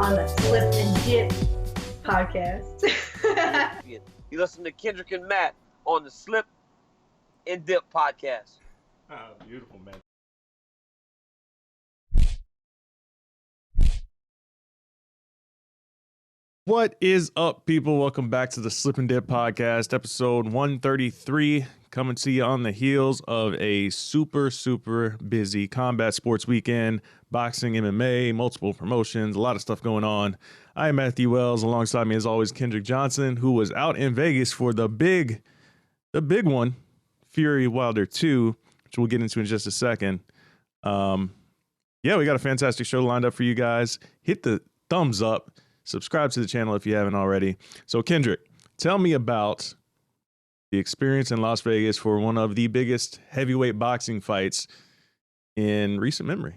on the Slip and Dip podcast. You listen to Kendrick and Matt on the Slip and Dip podcast. Oh, beautiful, man. What is up, people? Welcome back to the Slip and Dip podcast, episode 133. Coming to you on the heels of a super busy combat sports weekend, boxing, MMA, multiple promotions, a lot of stuff going on. I am Matthew Wells. Alongside me, as always, Kendrick Johnson, who was out in Vegas for the big one, Fury Wilder 2, which we'll get into in just a second. Yeah, we got a fantastic show lined up for you guys. Hit the thumbs up. Subscribe to the channel if you haven't already. So, Kendrick, tell me about the experience in Las Vegas for one of the biggest heavyweight boxing fights in recent memory.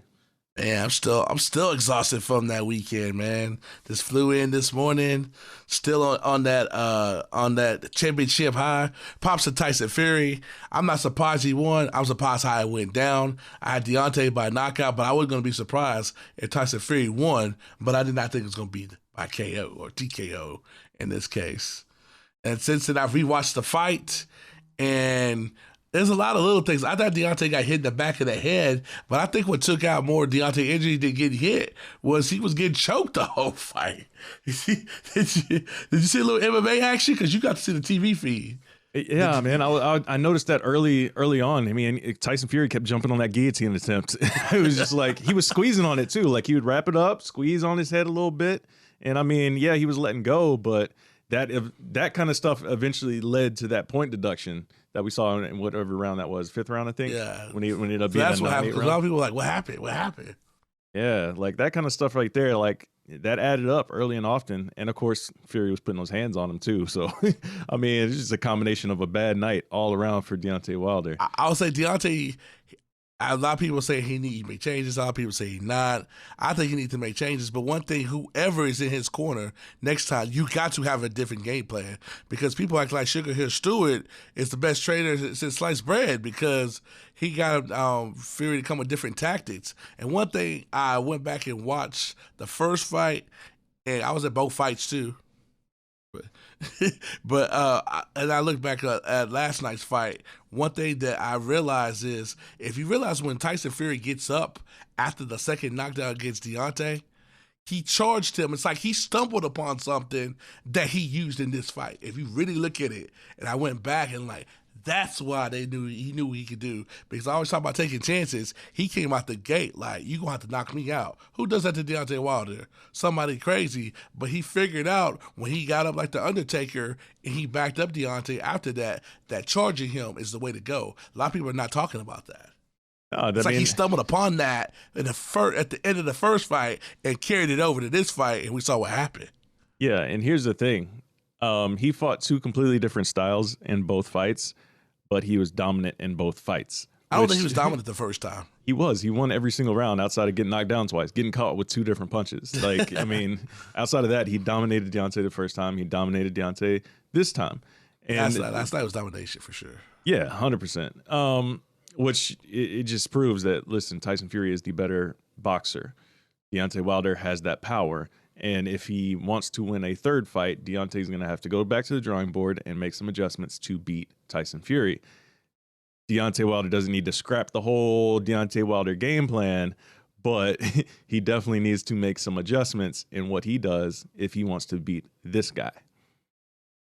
Man, I'm still exhausted from that weekend, man. Just flew in this morning, still on that championship high. Props to Tyson Fury. I'm not surprised he won. I'm surprised how it went down. I had Deontay by knockout, but I wasn't going to be surprised if Tyson Fury won. But I did not think it was going to be by KO or TKO in this case. And since then, I've rewatched the fight, and there's a lot of little things. I thought Deontay got hit in the back of the head, but I think what took out more Deontay injury than getting hit was he was getting choked the whole fight. Did you see a little MMA action? Because you got to see the TV feed. Yeah, man. I noticed that early on. I mean, Tyson Fury kept jumping on that guillotine attempt. It was just like he was squeezing on it too. Like he would wrap it up, squeeze on his head a little bit, and I mean, yeah, he was letting go, but that kind of stuff eventually led to that point deduction that we saw in whatever round that was, fifth round, I think. Yeah. When he ended up being that's what happened. Round. A lot of people were like, what happened? Yeah, like that kind of stuff right there, like that added up early and often. And of course, Fury was putting those hands on him too. So, I mean, it's just a combination of a bad night all around for Deontay Wilder. I would say Deontay, a lot of people say he needs to make changes. A lot of people say he's not. I think he needs to make changes. But one thing, whoever is in his corner next time, you got to have a different game plan, because people act like Sugar Hill Stewart is the best trader since sliced bread because he got Fury to come with different tactics. And one thing, I went back and watched the first fight, and I was at both fights too. But and I look back at last night's fight, one thing that I realized is, if you realize when Tyson Fury gets up after the second knockdown against Deontay, he charged him. It's like he stumbled upon something that he used in this fight. If you really look at it, and I went back and like, that's why he knew what he could do. Because I always talk about taking chances. He came out the gate like, you gonna have to knock me out. Who does that to Deontay Wilder? Somebody crazy. But he figured out when he got up like the Undertaker and he backed up Deontay after that charging him is the way to go. A lot of people are not talking about that. It's like he stumbled upon that at the end of the first fight and carried it over to this fight, and we saw what happened. Yeah, and here's the thing. He fought two completely different styles in both fights, but he was dominant in both fights. I don't think he was dominant the first time. He was. He won every single round outside of getting knocked down twice, getting caught with two different punches. Like, I mean, outside of that, he dominated Deontay the first time. He dominated Deontay this time. And last night was domination for sure. Yeah, 100%. Which it just proves that, listen, Tyson Fury is the better boxer. Deontay Wilder has that power. And if he wants to win a third fight, Deontay's going to have to go back to the drawing board and make some adjustments to beat Tyson Fury. Deontay Wilder doesn't need to scrap the whole Deontay Wilder game plan, but he definitely needs to make some adjustments in what he does if he wants to beat this guy.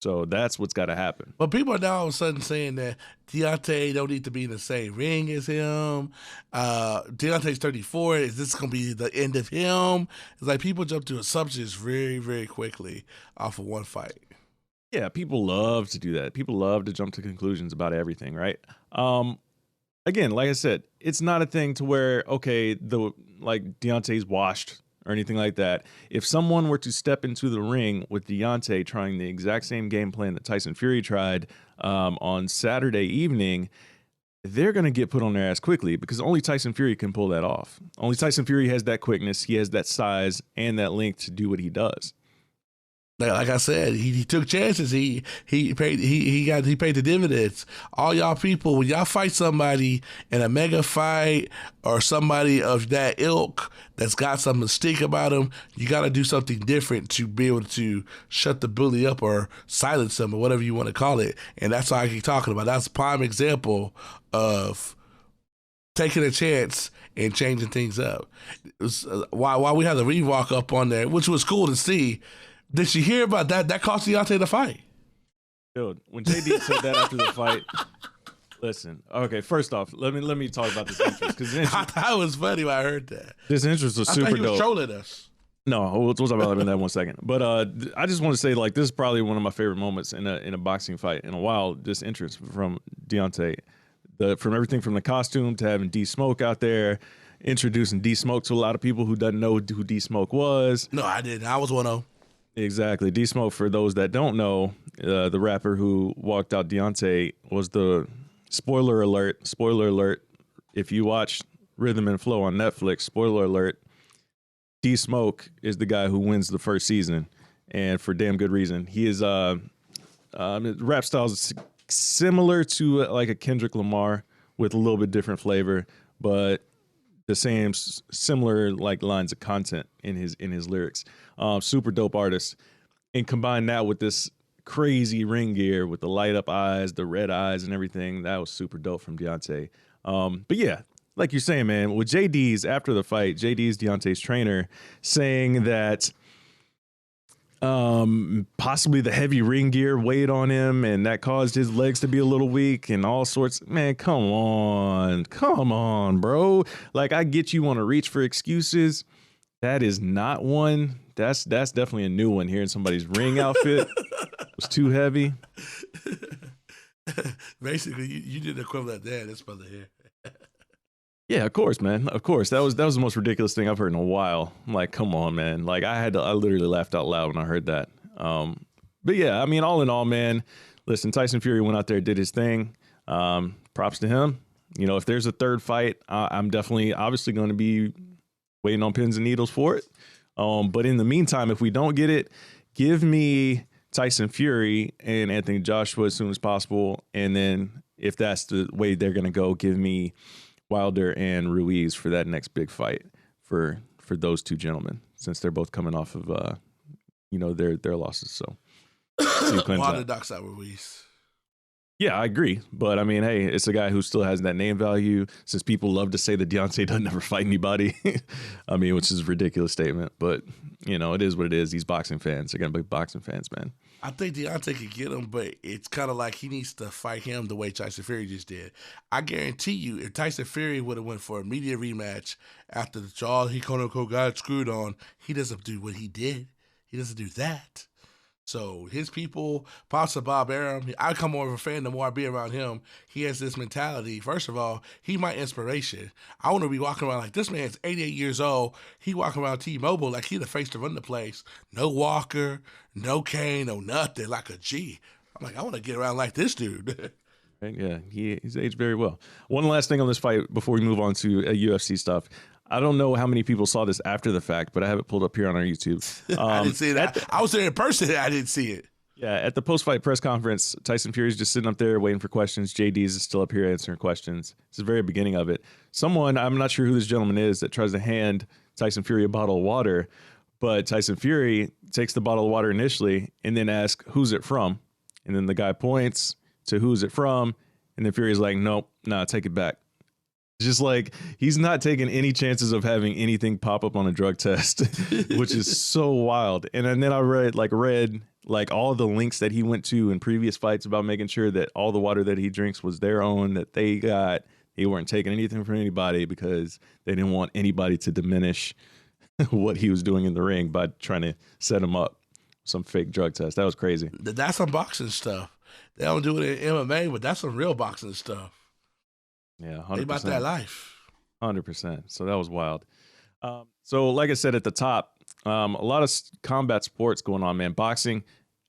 So that's what's got to happen. But people are now all of a sudden saying that Deontay don't need to be in the same ring as him. Deontay's 34. Is this going to be the end of him? It's like people jump to assumptions very, very quickly off of one fight. Yeah, people love to do that. People love to jump to conclusions about everything, right? Again, like I said, it's not a thing to where, okay, Deontay's washed or anything like that. If someone were to step into the ring with Deontay trying the exact same game plan that Tyson Fury tried on Saturday evening, they're going to get put on their ass quickly, because only Tyson Fury can pull that off. Only Tyson Fury has that quickness, he has that size and that length to do what he does. Like I said, he took chances. He paid the dividends. All y'all people, when y'all fight somebody in a mega fight or somebody of that ilk that's got some mystique about him, you got to do something different to be able to shut the bully up or silence him or whatever you want to call it. And that's all I keep talking about. That's a prime example of taking a chance and changing things up. It was, while we had the Reebok up on there, which was cool to see. Did you hear about that? That cost Deontay the fight. Dude, when JD said that after the fight, listen. Okay, first off, let me talk about this interest because I thought it was funny when I heard that. This interest was super I thought he was dope. trolling us. No, we'll talk about that in that 1 second. But I just want to say, like, this is probably one of my favorite moments in a boxing fight in a while. This interest from Deontay, from everything from the costume to having D Smoke out there, introducing D Smoke to a lot of people who doesn't know who D Smoke was. No, I didn't. I was 1-0. Exactly. D Smoke, for those that don't know, the rapper who walked out Deontay was the spoiler alert. If you watch Rhythm and Flow on Netflix, spoiler alert, D Smoke is the guy who wins the first season, and for damn good reason. He is rap style is similar to like a Kendrick Lamar with a little bit different flavor, but the same similar like lines of content in his lyrics. Super dope artist, and combine that with this crazy ring gear with the light up eyes, the red eyes, and everything. That was super dope from Deontay. But yeah, like you're saying, man, with JD's after the fight, JD's Deontay's trainer saying that possibly the heavy ring gear weighed on him and that caused his legs to be a little weak and all sorts. Man, come on, bro. Like, I get you want to reach for excuses. That is not one. That's definitely a new one. Hearing somebody's ring outfit was too heavy. Basically, you did the equivalent there. This brother here. Yeah, of course, man. Of course. That was the most ridiculous thing I've heard in a while. I'm like, come on, man. Like, I literally laughed out loud when I heard that. But yeah, I mean, all in all, man, listen, Tyson Fury went out there, did his thing. Props to him. You know, if there's a third fight, I'm definitely obviously going to be waiting on pins and needles for it. But in the meantime, if we don't get it, give me Tyson Fury and Anthony Joshua as soon as possible. And then if that's the way they're going to go, give me Wilder and Ruiz for that next big fight for those two gentlemen, since they're both coming off of their losses. So Wilder knocks out Ruiz. Yeah, I agree. But I mean, hey, it's a guy who still has that name value, since people love to say that Deontay doesn't ever fight anybody. I mean, which is a ridiculous statement, but you know, it is what it is. These boxing fans, they're gonna be boxing fans, man. I think Deontay could get him, but it's kind of like he needs to fight him the way Tyson Fury just did. I guarantee you, if Tyson Fury would have went for a media rematch after the jaw he quote unquote got screwed on, he doesn't do what he did. He doesn't do that. So his people, Pastor Bob Arum, I come more of a fan the more I be around him. He has this mentality. First of all, he my inspiration. I want to be walking around like this man's 88 years old. He walking around T-Mobile like he the face to run the place. No walker, no cane, no nothing, like a G. I'm like, I want to get around like this dude. Yeah, he's aged very well. One last thing on this fight before we move on to UFC stuff. I don't know how many people saw this after the fact, but I have it pulled up here on our YouTube. I didn't see that. I was there in person. I didn't see it. Yeah, at the post-fight press conference, Tyson Fury's just sitting up there waiting for questions. JD's is still up here answering questions. It's the very beginning of it. Someone, I'm not sure who this gentleman is, that tries to hand Tyson Fury a bottle of water, but Tyson Fury takes the bottle of water initially and then asks, who's it from? And then the guy points to who's it from, and then Fury's like, nope, nah, take it back. Just like, he's not taking any chances of having anything pop up on a drug test, which is so wild. And then I read all the links that he went to in previous fights about making sure that all the water that he drinks was their own, that they weren't taking anything from anybody because they didn't want anybody to diminish what he was doing in the ring by trying to set him up some fake drug test. That was crazy. That's some boxing stuff. They don't do it in MMA, but that's some real boxing stuff. Yeah, 100%. They about that life. 100%. So that was wild. So like I said at the top, a lot of combat sports going on, man. Boxing,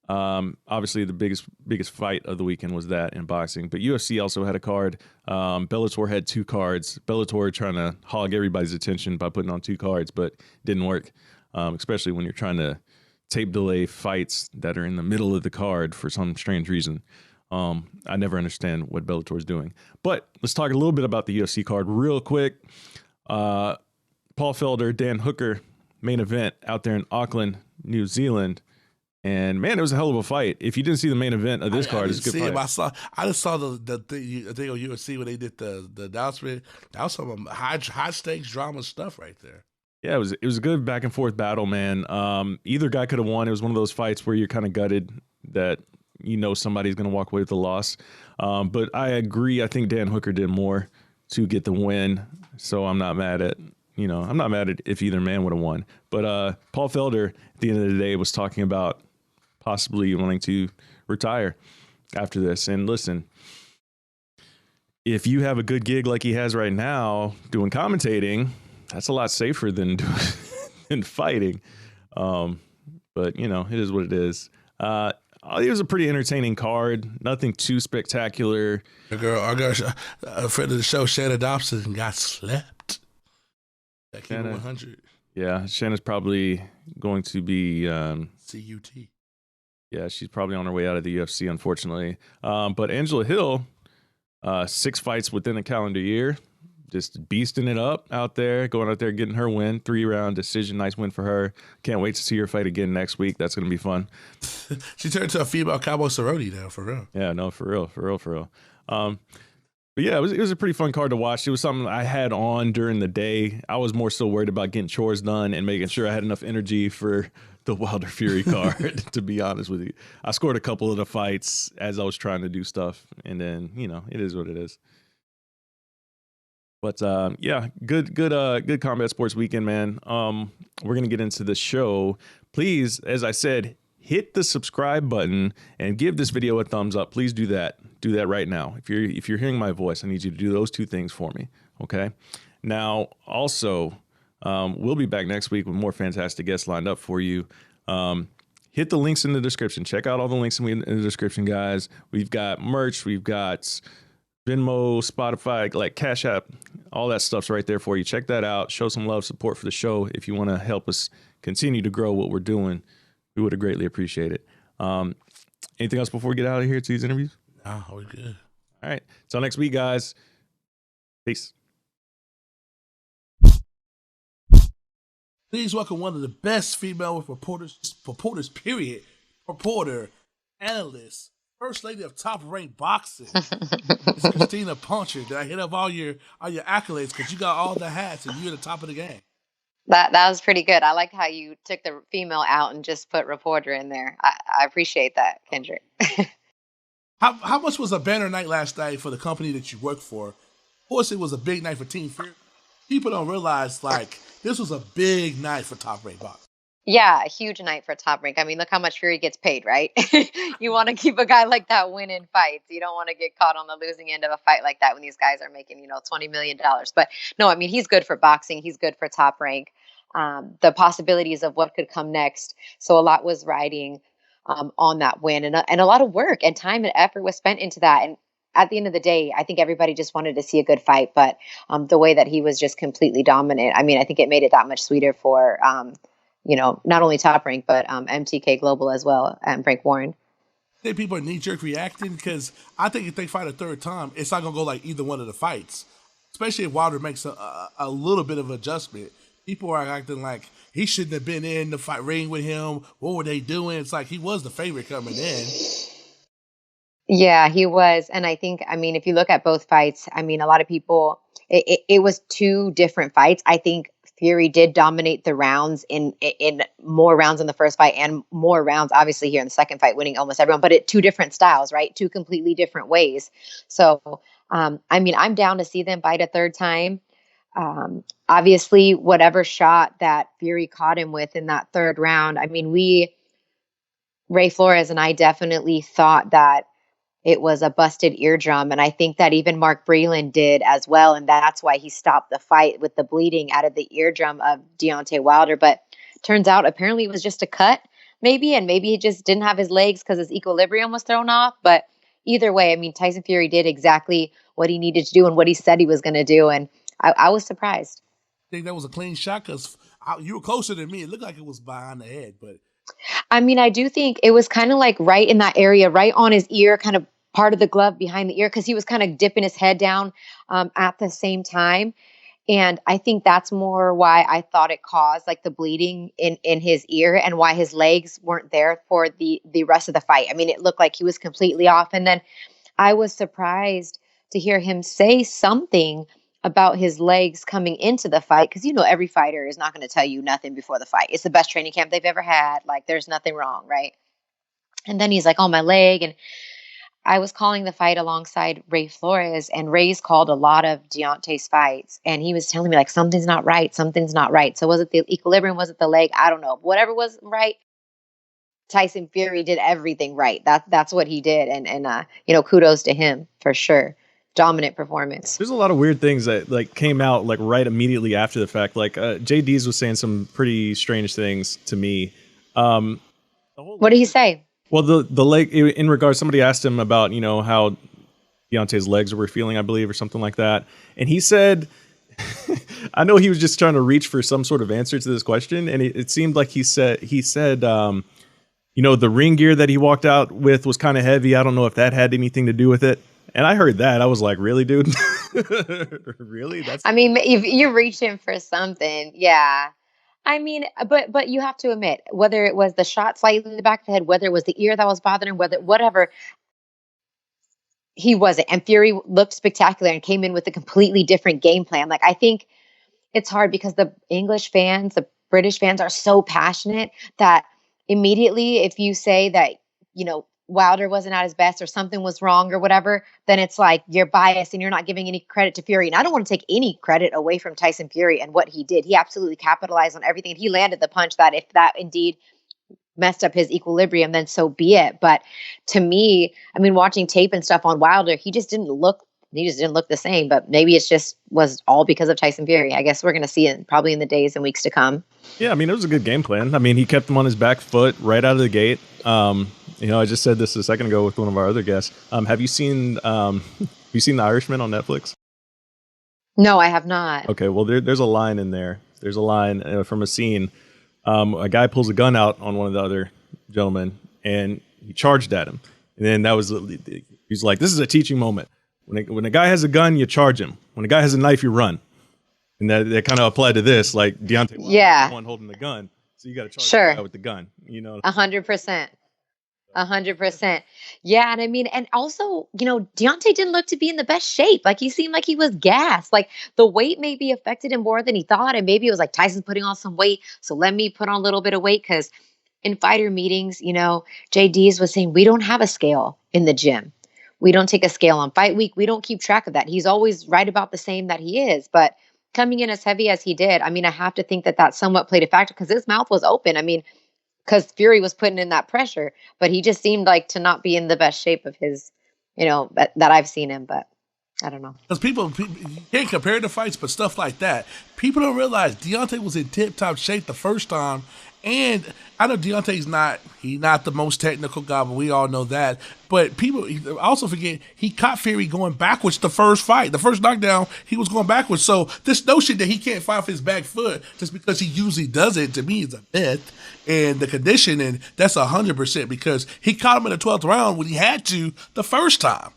obviously the biggest fight of the weekend was that in boxing. But UFC also had a card. Bellator had 2 cards. Bellator trying to hog everybody's attention by putting on 2 cards, but didn't work, especially when you're trying to tape delay fights that are in the middle of the card for some strange reason. I never understand what Bellator is doing. But let's talk a little bit about the UFC card real quick. Paul Felder, Dan Hooker, main event out there in Auckland, New Zealand. And man, it was a hell of a fight. If you didn't see the main event of this card, it's a good fight. I just saw the thing on UFC when they did the announcement. That was some high stakes drama stuff right there. Yeah, it was a good back and forth battle, man. Either guy could have won. It was one of those fights where you're kind of gutted that somebody's going to walk away with the loss. But I agree. I think Dan Hooker did more to get the win. So I'm not mad at if either man would have won. But Paul Felder, at the end of the day, was talking about possibly wanting to retire after this. And listen, if you have a good gig like he has right now doing commentating, that's a lot safer than than fighting. But it is what it is. It was a pretty entertaining card. Nothing too spectacular. Our girl, a friend of the show, Shannon Dobson, got slept. That came 100. Yeah, Shannon's probably going to be CUT. Yeah, she's probably on her way out of the UFC, unfortunately. But Angela Hill, 6 fights within a calendar year, just beasting it up out there, going out there getting her win, 3-round decision, nice win for her. Can't wait to see her fight again next week. That's going to be fun. She turned to a female Cowboy Cerrone now, for real. Yeah, no, for real. But yeah, it was a pretty fun card to watch. It was something I had on during the day. I was more so worried about getting chores done and making sure I had enough energy for the Wilder Fury card, to be honest with you. I scored a couple of the fights as I was trying to do stuff, and then, it is what it is. But yeah, good combat sports weekend, man. We're going to get into the show. Please, as I said, hit the subscribe button and give this video a thumbs up. Please do that. Do that right now. If you're hearing my voice, I need you to do those 2 things for me. Okay. Now, also, we'll be back next week with more fantastic guests lined up for you. Hit the links in the description. Check out all the links in the description, guys. We've got merch. We've got Venmo, Spotify, like Cash App. All that stuff's right there for you. Check that out. Show some love, support for the show. If you want to help us continue to grow what we're doing, we would have greatly appreciate it. Anything else before we get out of here to these interviews? No, we're good. All right. Till next week, guys. Peace. Please welcome one of the best female reporters, period. Reporter, analyst, first lady of Top Rank Boxing. It's Crystina Poncher. Did I hit up all your accolades? Because you got all the hats and you're at the top of the game. That was pretty good. I like how you took the female out and just put reporter in there. I appreciate that, Kendrick. How much was a banner night last night for the company that you work for? Of course, it was a big night for Team Fury. People don't realize, this was a big night for Top Rank Boxing. Yeah, a huge night for Top Rank. I mean, look how much Fury gets paid, right? You want to keep a guy like that winning fights. You don't want to get caught on the losing end of a fight like that when these guys are making, $20 million. But no, I mean, he's good for boxing. He's good for Top Rank. The possibilities of what could come next. So a lot was riding on that win, and a lot of work and time and effort was spent into that. And at the end of the day, I think everybody just wanted to see a good fight. But the way that he was just completely dominant, I mean, I think it made it that much sweeter for not only Top Rank, but MTK Global as well, and Frank Warren. I think people are knee-jerk reacting because I think if they fight a third time, it's not going to go like either one of the fights, especially if Wilder makes a little bit of adjustment. People are acting like he shouldn't have been in the fight ring with him. What were they doing? It's like he was the favorite coming in. Yeah, he was. And I think, if you look at both fights, a lot of people, it was 2 different fights. I think Fury did dominate the rounds in more rounds in the first fight and more rounds, obviously, here in the second fight, winning almost everyone, but at 2 different styles, right? 2 completely different ways. So, I'm down to see them fight a third time. Obviously, whatever shot that Fury caught him with in that third round, Ray Flores and I definitely thought that it was a busted eardrum. And I think that even Mark Breland did as well. And that's why he stopped the fight with the bleeding out of the eardrum of Deontay Wilder. But turns out apparently it was just a cut, maybe. And maybe he just didn't have his legs because his equilibrium was thrown off. But either way, Tyson Fury did exactly what he needed to do and what he said he was going to do. And I was surprised. I think that was a clean shot because you were closer than me. It looked like it was behind the head, but I mean, I do think it was kind of like right in that area, right on his ear, kind of part of the glove behind the ear, because he was kind of dipping his head down at the same time. And I think that's more why I thought it caused like the bleeding in his ear, and why his legs weren't there for the rest of the fight. I mean, it looked like he was completely off. And then I was surprised to hear him say something about his legs coming into the fight, because every fighter is not going to tell you nothing before the fight. It's the best training camp they've ever had. Like, there's nothing wrong, right? And then he's like, "Oh, my leg." And I was calling the fight alongside Ray Flores, and Ray's called a lot of Deontay's fights, and he was telling me like something's not right, something's not right. So was it the equilibrium? Was it the leg? I don't know. Whatever was right, Tyson Fury did everything right. That's what he did, and kudos to him for sure. Dominant performance. There's a lot of weird things that like came out like right immediately after the fact. Like JD's was saying some pretty strange things to me. What did he say? Well, the leg in regards, somebody asked him about how Deontay's legs were feeling, I believe, or something like that, and he said, I know he was just trying to reach for some sort of answer to this question, and it seemed like he said the ring gear that he walked out with was kind of heavy. I don't know if that had anything to do with it. And I heard that. I was like, really, dude? Really? I mean, if you're reaching for something, yeah. I mean, but you have to admit, whether it was the shot slightly in the back of the head, whether it was the ear that was bothering him, whatever, he wasn't. And Fury looked spectacular and came in with a completely different game plan. Like, I think it's hard because the English fans, the British fans are so passionate that immediately if you say that, Wilder wasn't at his best or something was wrong or whatever, then it's like you're biased and you're not giving any credit to Fury. And I don't want to take any credit away from Tyson Fury and what he did. He absolutely capitalized on everything. And he landed the punch that if that indeed messed up his equilibrium, then so be it. But to me, I mean, watching tape and stuff on Wilder, he just didn't look the same. But maybe it's just was all because of Tyson Fury. I guess we're going to see it probably in the days and weeks to come. Yeah, I mean, it was a good game plan. I mean, he kept him on his back foot right out of the gate. I just said this a second ago with one of our other guests. Have you seen The Irishman on Netflix? No, I have not. Okay, well, there's a line in there. There's a line from a scene. A guy pulls a gun out on one of the other gentlemen, and he charged at him. And then he's like, "This is a teaching moment. When a guy has a gun, you charge him. When a guy has a knife, you run." And that kind of applied to this. Like Deontay was the one holding the gun, so you got to charge the guy with the gun. 100%. 100%. Yeah. And I mean, and also, Deontay didn't look to be in the best shape. Like, he seemed like he was gassed. Like, the weight maybe affected him more than he thought. And maybe it was like, Tyson's putting on some weight, so let me put on a little bit of weight. Because in fighter meetings, JD's was saying, we don't have a scale in the gym. We don't take a scale on fight week. We don't keep track of that. He's always right about the same that he is. But coming in as heavy as he did, I mean, I have to think that somewhat played a factor, because his mouth was open. I mean, because Fury was putting in that pressure, but he just seemed like to not be in the best shape of his, that I've seen him. But I don't know. Because people, you can't compare the fights, but stuff like that, people don't realize Deontay was in tip-top shape the first time. And I know Deontay's not the most technical guy, but we all know that. But people also forget he caught Fury going backwards the first fight. The first knockdown, he was going backwards. So this notion that he can't fight off his back foot just because he usually does it, to me, is a myth. And the conditioning, that's 100%, because he caught him in the 12th round when he had to the first time.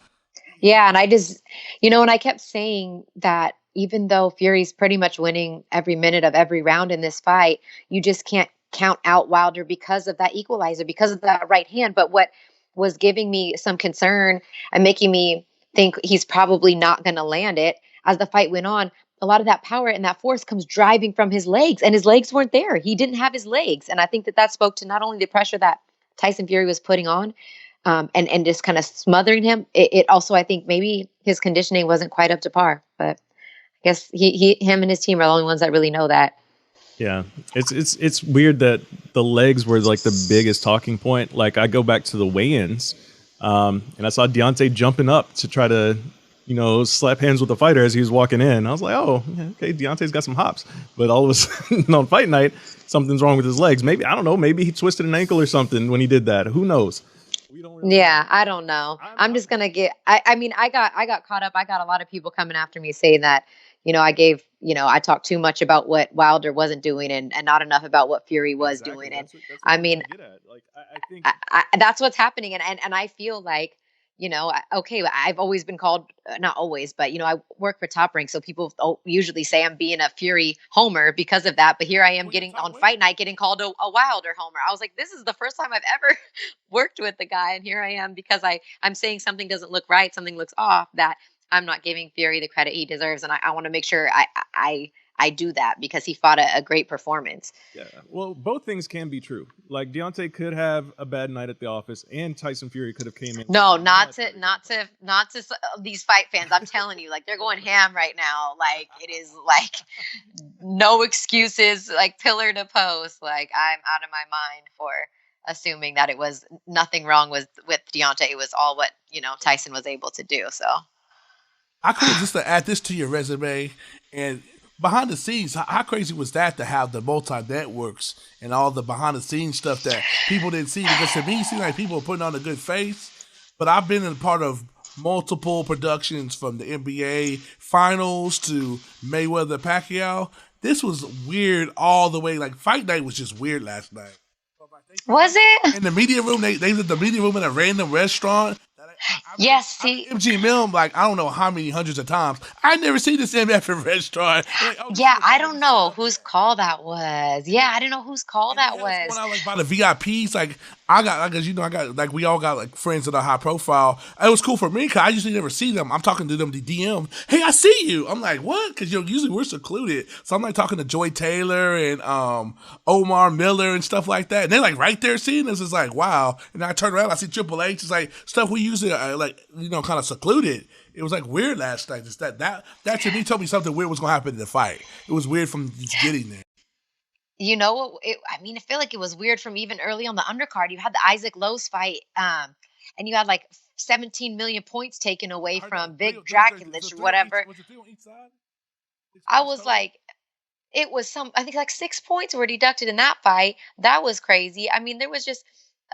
Yeah, and I just, and I kept saying that even though Fury's pretty much winning every minute of every round in this fight, you just can't count out Wilder because of that equalizer, because of that right hand. But what was giving me some concern and making me think he's probably not going to land it as the fight went on, a lot of that power and that force comes driving from his legs, and his legs weren't there. He didn't have his legs. And I think that spoke to not only the pressure that Tyson Fury was putting on and just kind of smothering him. It also, I think maybe his conditioning wasn't quite up to par, but I guess him and his team are the only ones that really know that. Yeah, it's weird that the legs were like the biggest talking point. Like, I go back to the weigh-ins, and I saw Deontay jumping up to try to, slap hands with the fighter as he was walking in. I was like, oh, okay, Deontay's got some hops. But all of a sudden on fight night, something's wrong with his legs. Maybe, I don't know, maybe he twisted an ankle or something when he did that. Who knows? Yeah, I don't know. I'm just gonna get. I mean, I got caught up. I got a lot of people coming after me saying that I talked too much about what Wilder wasn't doing and not enough about what Fury was doing. And That's I what mean, get at. Like, I think that's what's happening. And I feel like, okay, I've always been called, not always, but, I work for Top Rank. So people usually say I'm being a Fury homer because of that. But here I am getting on fight night, getting called a Wilder homer. I was like, this is the first time I've ever worked with the guy. And here I am because I'm saying something doesn't look right. Something looks off, that I'm not giving Fury the credit he deserves. And I want to make sure I do that because he fought a great performance. Yeah, well, both things can be true. Like, Deontay could have a bad night at the office, and Tyson Fury could have came in. No, not to these fight fans. I'm telling you, like, they're going ham right now. Like, it is like no excuses, like pillar to post. Like, I'm out of my mind for assuming that it was nothing wrong with Deontay. It was all what Tyson was able to do. So I could just to add this to your resume and. Behind the scenes, how crazy was that to have the multi-networks and all the behind-the-scenes stuff that people didn't see? Because to me, it seemed like people were putting on a good face. But I've been a part of multiple productions from the NBA Finals to Mayweather-Pacquiao. This was weird all the way. Like, Fight Night was just weird last night. Was it? In the media room, they did the media room in a random restaurant. Yes, see, MG Milne, like, I don't know how many hundreds of times. I never seen this MF restaurant. Like, yeah, I don't know whose call that was. Yeah, I didn't know whose call that was. Going out, like, by the VIPs, like, I got, like, we all got, like, friends that are high profile. It was cool for me because I usually never see them. I'm talking to them, the DM. Hey, I see you. I'm like, what? Because usually we're secluded. So I'm like talking to Joy Taylor and Omar Miller and stuff like that. And they're like right there seeing us. It's like, wow. And I turn around, I see Triple H. It's like stuff we usually kind of secluded. It was like weird last night. Just that to me told me something weird was gonna happen in the fight. It was weird from just getting there. You know what? I feel like it was weird from even early on the undercard. You had the Isaac Lowe's fight, and you had like 17 million points taken away from Big Draculus or whatever. Was it 3 on each side? I was like, it was I think like 6 points were deducted in that fight. That was crazy. I mean, there was just,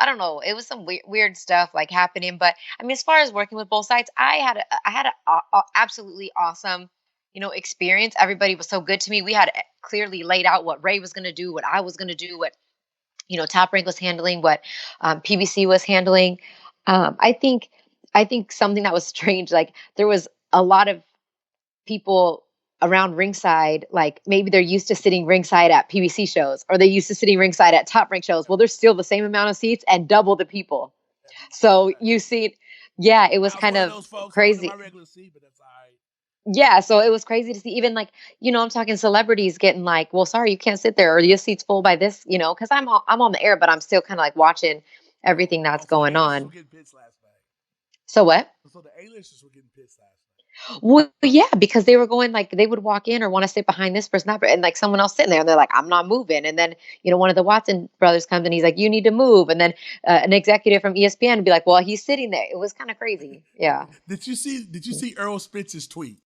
I don't know. It was some weird stuff like happening. But I mean, as far as working with both sides, I had a absolutely awesome, experience. Everybody was so good to me. We had clearly laid out what Ray was going to do, what I was going to do, what, Top Rank was handling, what PBC was handling. I think something that was strange, like there was a lot of people around ringside, like maybe they're used to sitting ringside at PBC shows or they used to sitting ringside at Top Rank shows. Well, there's still the same amount of seats and double the people. So you see, yeah, it was kind of crazy. Yeah, so it was crazy to see even like, I'm talking celebrities getting like, well, sorry, you can't sit there or your seat's full by this, because I'm on the air, but I'm still kind of like watching everything that's going on. So what? So the A-listers were getting pissed last night. Well, yeah, because they were going like they would walk in or want to sit behind this person, and like someone else sitting there, and they're like, "I'm not moving." And then one of the Watson brothers comes and he's like, "You need to move." And then an executive from ESPN would be like, "Well, he's sitting there." It was kind of crazy. Yeah. Did you see Earl Spitz's tweet?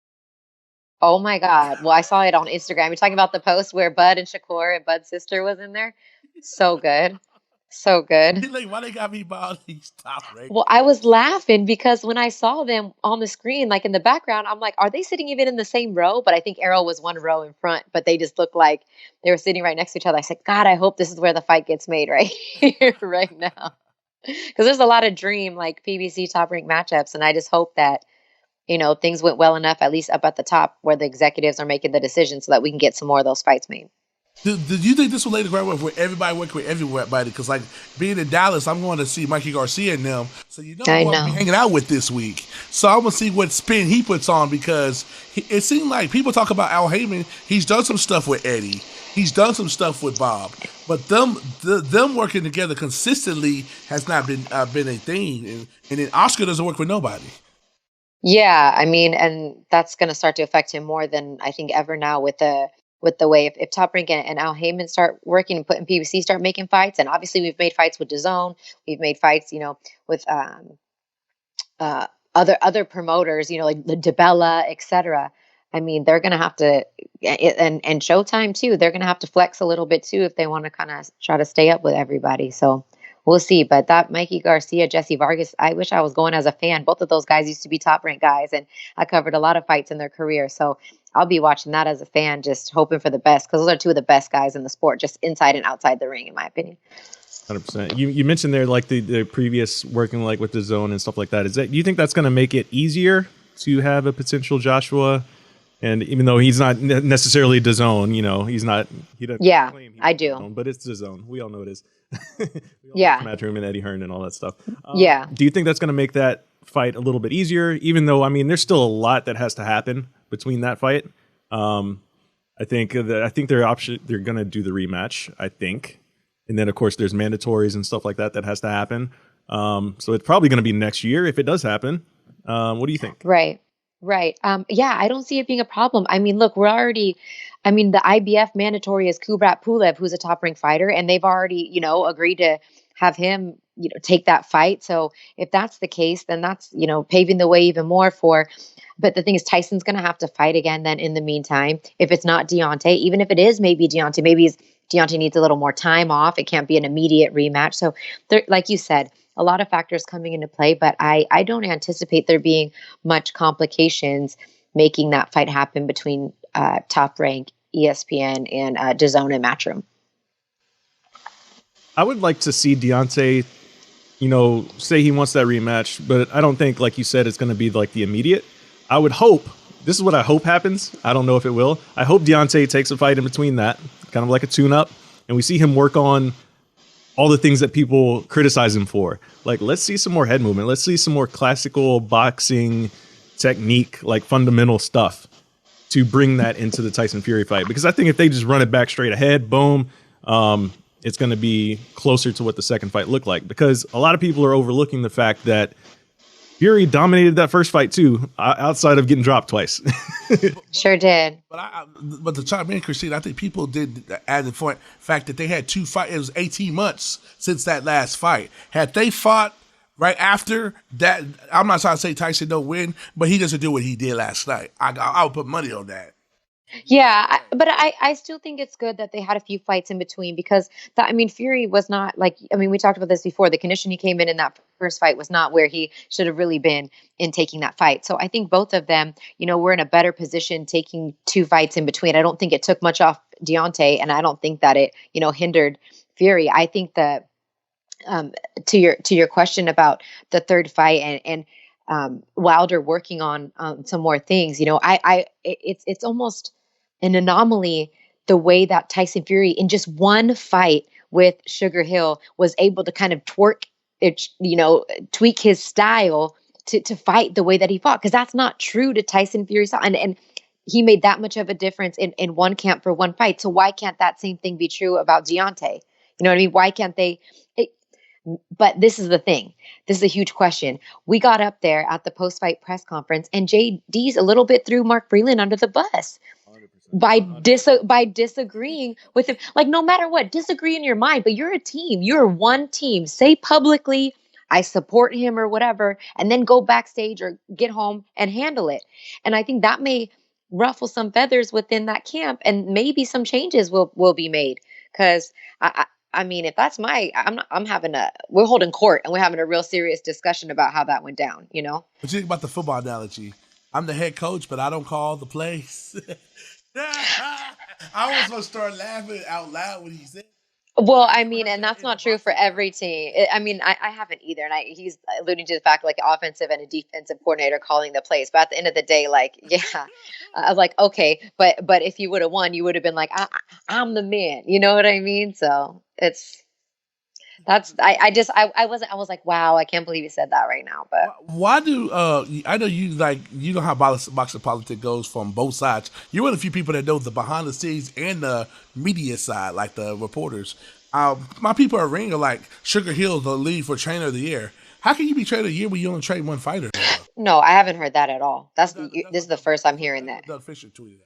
Oh my God! Well, I saw it on Instagram. You're talking about the post where Bud and Shakur and Bud's sister was in there. So good. So good. Like, why they got me by all these Top Rank? Well, I was laughing because when I saw them on the screen, like in the background, I'm like, are they sitting even in the same row? But I think Errol was one row in front, but they just looked like they were sitting right next to each other. I said, God, I hope this is where the fight gets made right here, right now. Because there's a lot of dream like PBC Top Rank matchups. And I just hope that, things went well enough, at least up at the top where the executives are making the decision so that we can get some more of those fights made. Do you think this will lay the groundwork where everybody work with everybody? Because like being in Dallas, I'm going to see Mikey Garcia and them. So who I'm be hanging out with this week. So I'm gonna see what spin he puts on because it seemed like people talk about Al Heyman. He's done some stuff with Eddie. He's done some stuff with Bob. But them working together consistently has not been a thing. And then Oscar doesn't work with nobody. Yeah, I mean, and that's going to start to affect him more than I think ever now with the way if Top Rank and Al Heyman start working and putting PBC start making fights, and obviously we've made fights with DAZN, we've made fights, with other promoters, like the DeBella, etc. I mean, they're going to have to, and Showtime too. They're going to have to flex a little bit too if they want to kind of try to stay up with everybody. So we'll see. But that Mikey Garcia, Jesse Vargas, I wish I was going as a fan. Both of those guys used to be Top Rank guys, and I covered a lot of fights in their career. So I'll be watching that as a fan, just hoping for the best, because those are two of the best guys in the sport, just inside and outside the ring, in my opinion. 100%. You mentioned there like the previous working like with the zone and stuff like that. Do you think that's going to make it easier to have a potential Joshua? And even though he's not necessarily the zone, he's not. He doesn't. Yeah, claim he's I the do. zone, but it's the zone. We all know it is. Yeah. Matt Truman, Eddie Hearn, and all that stuff. Yeah. Do you think that's going to make that fight a little bit easier? Even though, I mean, there's still a lot that has to happen between that fight. I think they're going to do the rematch. I think. And then, of course, there's mandatories and stuff like that has to happen. So it's probably going to be next year if it does happen. What do you think? Right. Yeah, I don't see it being a problem. I mean, look, the IBF mandatory is Kubrat Pulev, who's a top-ranked fighter, and they've already, agreed to have him, take that fight. So if that's the case, then that's, paving the way even more for. But the thing is, Tyson's going to have to fight again then in the meantime. If it's not Deontay, even if it is maybe Deontay, Deontay needs a little more time off. It can't be an immediate rematch. So there, like you said, a lot of factors coming into play, but I don't anticipate there being much complications making that fight happen between Top Rank, ESPN, and DAZN and Matchroom. I would like to see Deontay, say he wants that rematch, but I don't think, like you said, it's going to be like the immediate. I would hope, this is what I hope happens. I don't know if it will. I hope Deontay takes a fight in between that, kind of like a tune-up, and we see him work on all the things that people criticize him for. Like, let's see some more head movement. Let's see some more classical boxing technique, like fundamental stuff, to bring that into the Tyson Fury fight. Because I think if they just run it back straight ahead, boom, it's going to be closer to what the second fight looked like. Because a lot of people are overlooking the fact that Fury dominated that first fight too, outside of getting dropped twice. Sure did. But to chime in, Christina, I think people did add the fact that they had two fights. It was 18 months since that last fight. Had they fought right after that, I'm not trying to say Tyson don't win, but he doesn't do what he did last night. I would put money on that. Yeah, but I still think it's good that they had a few fights in between, because Fury was not we talked about this before. The condition he came in that first fight was not where he should have really been in taking that fight. So I think both of them, were in a better position taking two fights in between. I don't think it took much off Deontay, and I don't think that it, hindered Fury. I think that to your question about the third fight and Wilder working on some more things, it's almost an anomaly the way that Tyson Fury in just one fight with Sugar Hill was able to kind of tweak his style to fight the way that he fought, because that's not true to Tyson Fury's style. And he made that much of a difference in one camp for one fight. So why can't that same thing be true about Deontay? You know what I mean? Why can't they? But this is the thing. This is a huge question. We got up there at the post-fight press conference, and JD's a little bit threw Mark Breland under the bus by disagreeing with him. Like, no matter what, disagree in your mind, but you're a team. You're one team. Say publicly, I support him or whatever, and then go backstage or get home and handle it. And I think that may ruffle some feathers within that camp, and maybe some changes will be made. Because if that's we're holding court and we're having a real serious discussion about how that went down, What do you think about the football analogy? I'm the head coach, but I don't call the plays. I was going to start laughing out loud when he said. Well, and that's not true for every team. I haven't either. And he's alluding to the fact, like, offensive and a defensive coordinator calling the plays. But at the end of the day, yeah, I was like, okay, but if you would have won, you would have been like, I'm the man. You know what I mean? So I was like, wow, I can't believe you said that right now. But why do I know you know how boxing politics goes from both sides. You're one of the few people that know the behind the scenes and the media side, like the reporters. My people at Ring are like, Sugar Hill's the lead for trainer of the year. How can you be trainer of the year when you only train one fighter? No, I haven't heard that at all. This is the first I'm hearing that. Doug Fisher tweeted that.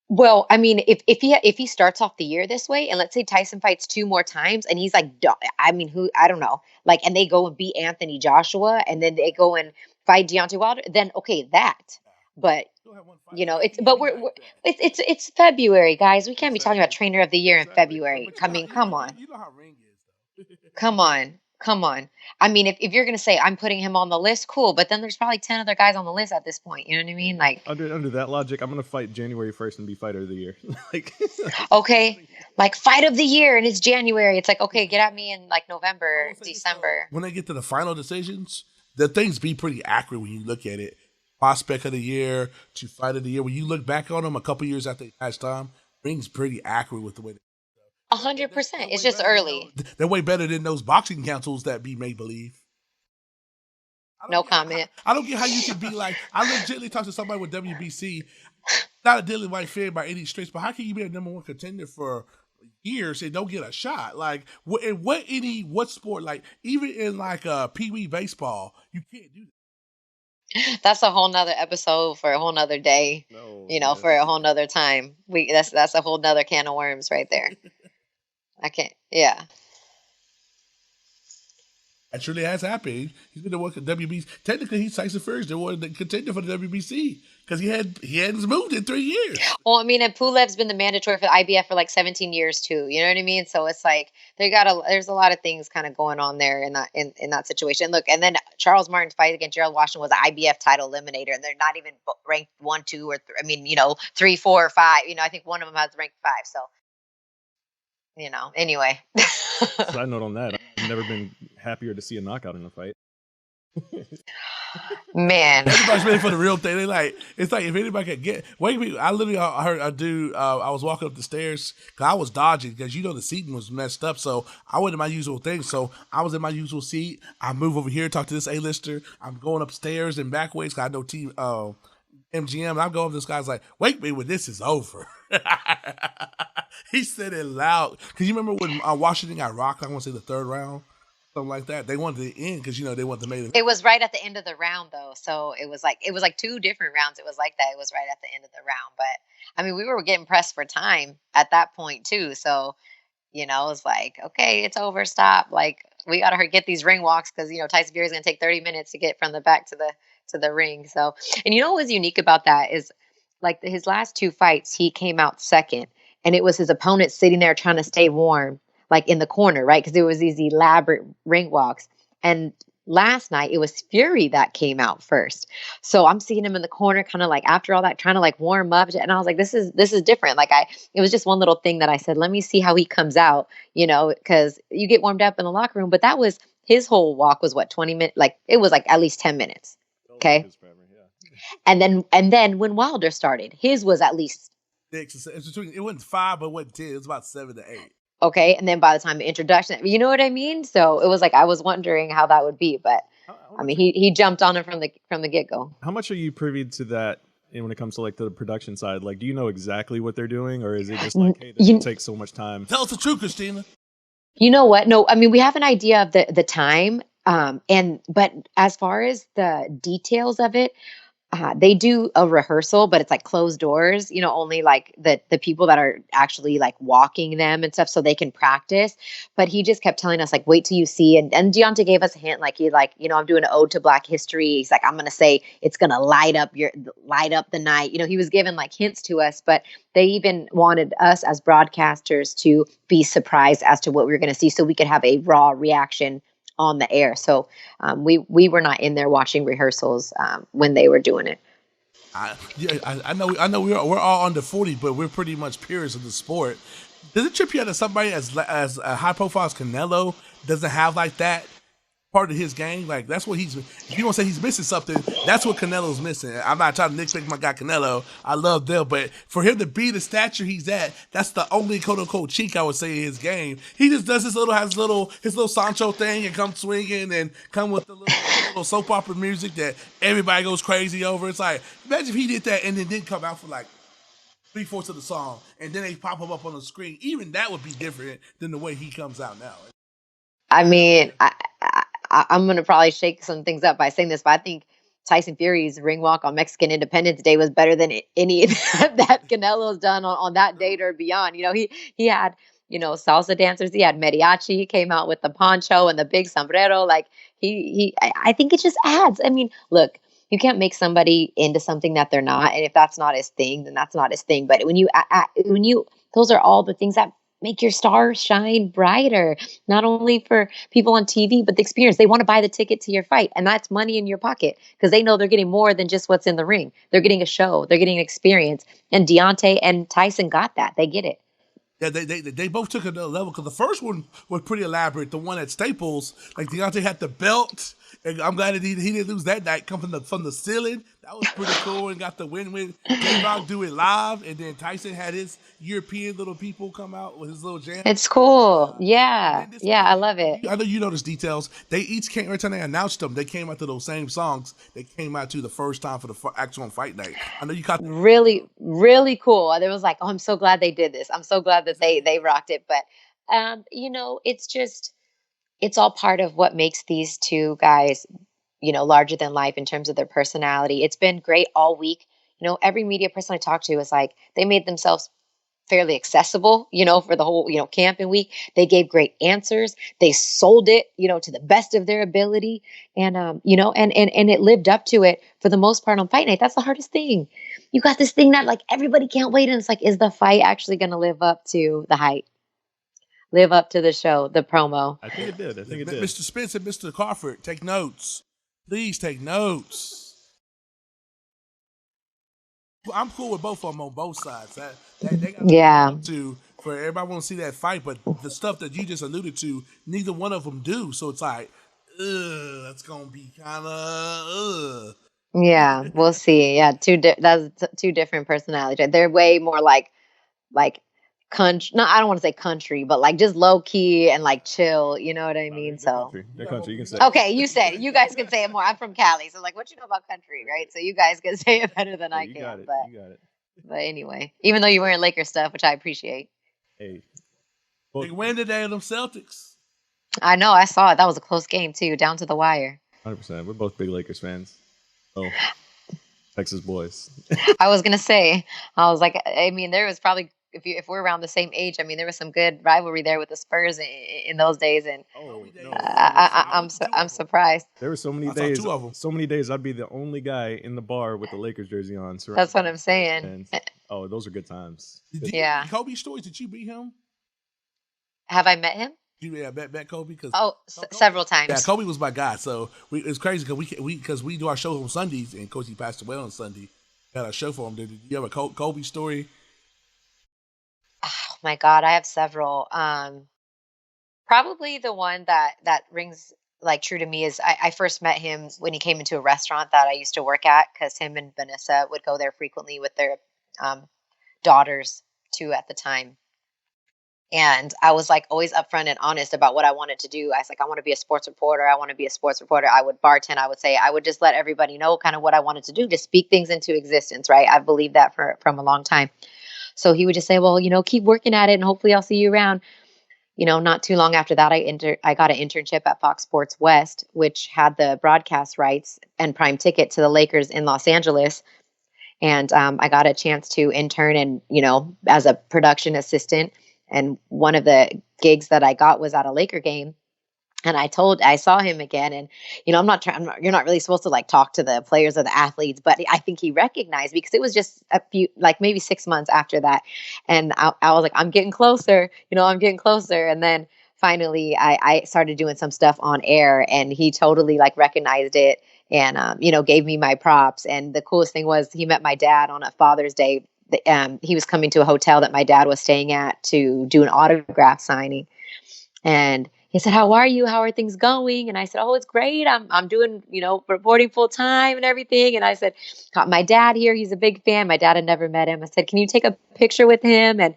Well, if he starts off the year this way, and let's say Tyson fights two more times, and he's like, I don't know, and they go and beat Anthony Joshua, and then they go and fight Deontay Wilder, then okay, that. But it's February, guys. We can't be talking about trainer of the year in February. Come on. You know how Ring is, though. Come on. Come on. I mean, if you're going to say I'm putting him on the list, cool. But then there's probably 10 other guys on the list at this point. You know what I mean? Like, Under that logic, I'm gonna fight January 1st and be fighter of the year. Like, okay, like fight of the year and it's January. It's like, okay, get at me in like I November, will say this, December. when they get to the final decisions, the things be pretty accurate when you look at it. Prospect of the year to fight of the year. When you look back on them a couple years after last time, rings pretty accurate with the way. 100%. It's just early. They're way better than those boxing councils that be make believe. No comment. I don't get how you can be like. I legitimately talked to somebody with WBC, not a Dylan White fan by any stretch, but how can you be a number one contender for years and don't get a shot? Like, what sport? Like, even in like Pee Wee baseball, you can't do that. That's a whole nother episode for a whole nother day. no, You know, for a whole nother time. That's a whole nother can of worms right there. I can't. Yeah. That truly has happened. He's been the one WBC. Technically, he's Tyson Fury's the one that contender for the WBC because he hadn't moved in 3 years. Well, I mean, and Pulev's been the mandatory for the IBF for like 17 years too. You know what I mean? So it's like there's a lot of things kind of going on there in that situation. Look, and then Charles Martin's fight against Gerald Washington was an IBF title eliminator, and they're not even ranked 1, 2, or 3. I mean, 3, 4, or 5. I think one of them has ranked 5. So, anyway. Side note on that, I've never been happier to see a knockout in a fight. Man, Everybody's ready for the real thing. It's like if anybody could get. Wait, I literally heard a dude. I was walking up the stairs because I was dodging because the seating was messed up. So I wasn't in my usual thing. So I was in my usual seat. I move over here, talk to this A-lister. I'm going upstairs and back ways because I know team MGM. And I'm going to this guy's like, wake me when this is over. He said it loud because you remember when Washington got rocked. I want to say the 3rd round. Something like that. They wanted to end because they wanted to make it. it was right at the end of the round though, so it was like 2 different rounds. It was like that. It was right at the end of the round, but I mean, we were getting pressed for time at that point too. So it was like, okay, it's over. Stop. Like, we got to get these ring walks because Tyson Fury is going to take 30 minutes to get from the back to the ring. So, and what was unique about that is like his last 2 fights, he came out second, and it was his opponent sitting there trying to stay warm, like in the corner, right? Because there was these elaborate ring walks. And last night it was Fury that came out first. So I'm seeing him in the corner, kind of like after all that, trying to like warm up. And I was like, this is different. Like it was just one little thing that I said, let me see how he comes out, because you get warmed up in the locker room. But that was his whole walk was what, 20 minutes? Like it was like at least 10 minutes. Okay. And then when Wilder started, his was at least 6. It wasn't 5, but it wasn't 10. It was about 7 to 8. Okay, and then by the time the introduction, you know what I mean? So it was like I was wondering how that would be, but I mean, he jumped on it from the get go. How much are you privy to that when it comes to like the production side? Like, do you know exactly what they're doing, or is it just like, hey, this takes so much time? Tell us the truth, Christina. You know what? No, I mean, we have an idea of the time, but as far as the details of it, they do a rehearsal, but it's like closed doors, only like the people that are actually like walking them and stuff so they can practice. But he just kept telling us like, wait till you see. And Deontay gave us a hint, like I'm doing an ode to Black history. He's like, I'm going to say it's going to light up the night. He was giving like hints to us, but they even wanted us as broadcasters to be surprised as to what we were going to see so we could have a raw reaction on the air. So we were not in there watching rehearsals when they were doing it. I know we're all under 40, but we're pretty much peers of the sport. Does it trip you out that somebody as high profile as Canelo doesn't have like that part of his game? Like that's what if you want to say he's missing something, that's what Canelo's missing. I'm not trying to nitpick my guy Canelo. I love them, but for him to be the stature he's at, that's the only quote unquote cheek I would say in his game. He just does his little Sancho thing and come swinging and come with the little soap opera music that everybody goes crazy over. It's like, imagine if he did that and then didn't come out for like 3/4 of the song and then they pop him up on the screen. Even that would be different than the way he comes out now. I mean, I'm going to probably shake some things up by saying this, but I think Tyson Fury's ring walk on Mexican Independence Day was better than any that Canelo's done on that date or beyond. He had, salsa dancers. He had mariachi. He came out with the poncho and the big sombrero. Like I think it just adds. I mean, look, you can't make somebody into something that they're not. And if that's not his thing, then that's not his thing. But when you, those are all the things that make your stars shine brighter, not only for people on TV, but the experience. They want to buy the ticket to your fight, and that's money in your pocket because they know they're getting more than just what's in the ring. They're getting a show, they're getting an experience. And Deontay and Tyson got that. They get it. Yeah, they both took it another level because the first one was pretty elaborate. The one at Staples, like Deontay had the belt, and I'm glad that he didn't lose that night. Come from the ceiling, that was pretty cool, and got the win with J-Rock do it live, and then Tyson had his European little people come out with his little jam. It's cool. And Yeah. then this Yeah, one, I love it. I know you know these details. They each came every time they announced them. They came out to those same songs. They came out to the first time for the actual fight night. I know you caught Really, really cool. There was like, oh, I'm so glad they did this. I'm so glad that they rocked it. But it's all part of what makes these two guys, larger than life in terms of their personality. It's been great all week. Every media person I talked to was like, they made themselves fairly accessible, for the whole, camping week. They gave great answers. They sold it, to the best of their ability. And, and it lived up to it for the most part on fight night. That's the hardest thing. You got this thing that like everybody can't wait. And it's like, is the fight actually going to live up to the hype? Live up to the show, the promo? I think it did. Mr. Spence and Mr. Crawford, take notes. Please take notes. I'm cool with both of them on both sides. They got to for everybody want to see that fight, but the stuff that you just alluded to, neither one of them do. So it's like, that's gonna be kind of. Yeah, we'll see. Yeah, that's two different personalities. They're way more like country. No, I don't want to say country, but like just low key and like chill. You know what I mean? So they're country. You can say. Okay, you guys can say it more. I'm from Cali, so like, what you know about country, right? So you guys can say it better than I can. You got it. But anyway, even though you're wearing Lakers stuff, which I appreciate. Hey, they win today, them Celtics. I know. I saw it. That was a close game too, down to the wire. 100%. We're both big Lakers fans. Oh, Texas boys. I was gonna say. I was like, I mean, there was probably. If we're around the same age, I mean, there was some good rivalry there with the Spurs in those days, and I'm surprised. There were so many days. So many days, I'd be the only guy in the bar with the Lakers jersey on. That's what I'm saying. And, those are good times. Yeah. Kobe stories. Did you beat him? Have I met him? You met Kobe? Several times. Yeah, Kobe was my guy. So it's crazy because we do our show on Sundays, and Coach, he passed away on Sunday. Got a show for him. Did you have a Kobe story? Oh my God, I have several. Probably the one that rings like true to me is I first met him when he came into a restaurant that I used to work at, because him and Vanessa would go there frequently with their daughters too at the time. And I was like always upfront and honest about what I wanted to do. I was like, I want to be a sports reporter. I would bartend. I would just let everybody know kind of what I wanted to do, to speak things into existence, right? I've believed that from a long time. So he would just say, well, keep working at it and hopefully I'll see you around. Not too long after that, I got an internship at Fox Sports West, which had the broadcast rights and prime ticket to the Lakers in Los Angeles. And I got a chance to intern and, as a production assistant. And one of the gigs that I got was at a Laker game. And I saw him again, and you're not really supposed to like talk to the players or the athletes, but I think he recognized me because it was just a few, like maybe 6 months after that. And I was like, I'm getting closer, And then finally I started doing some stuff on air, and he totally like recognized it and, gave me my props. And the coolest thing was he met my dad on a Father's Day. He was coming to a hotel that my dad was staying at to do an autograph signing. And he said, how are you? How are things going? And I said, oh, it's great. I'm doing, reporting full time and everything. And I said, got my dad here. He's a big fan. My dad had never met him. I said, can you take a picture with him? And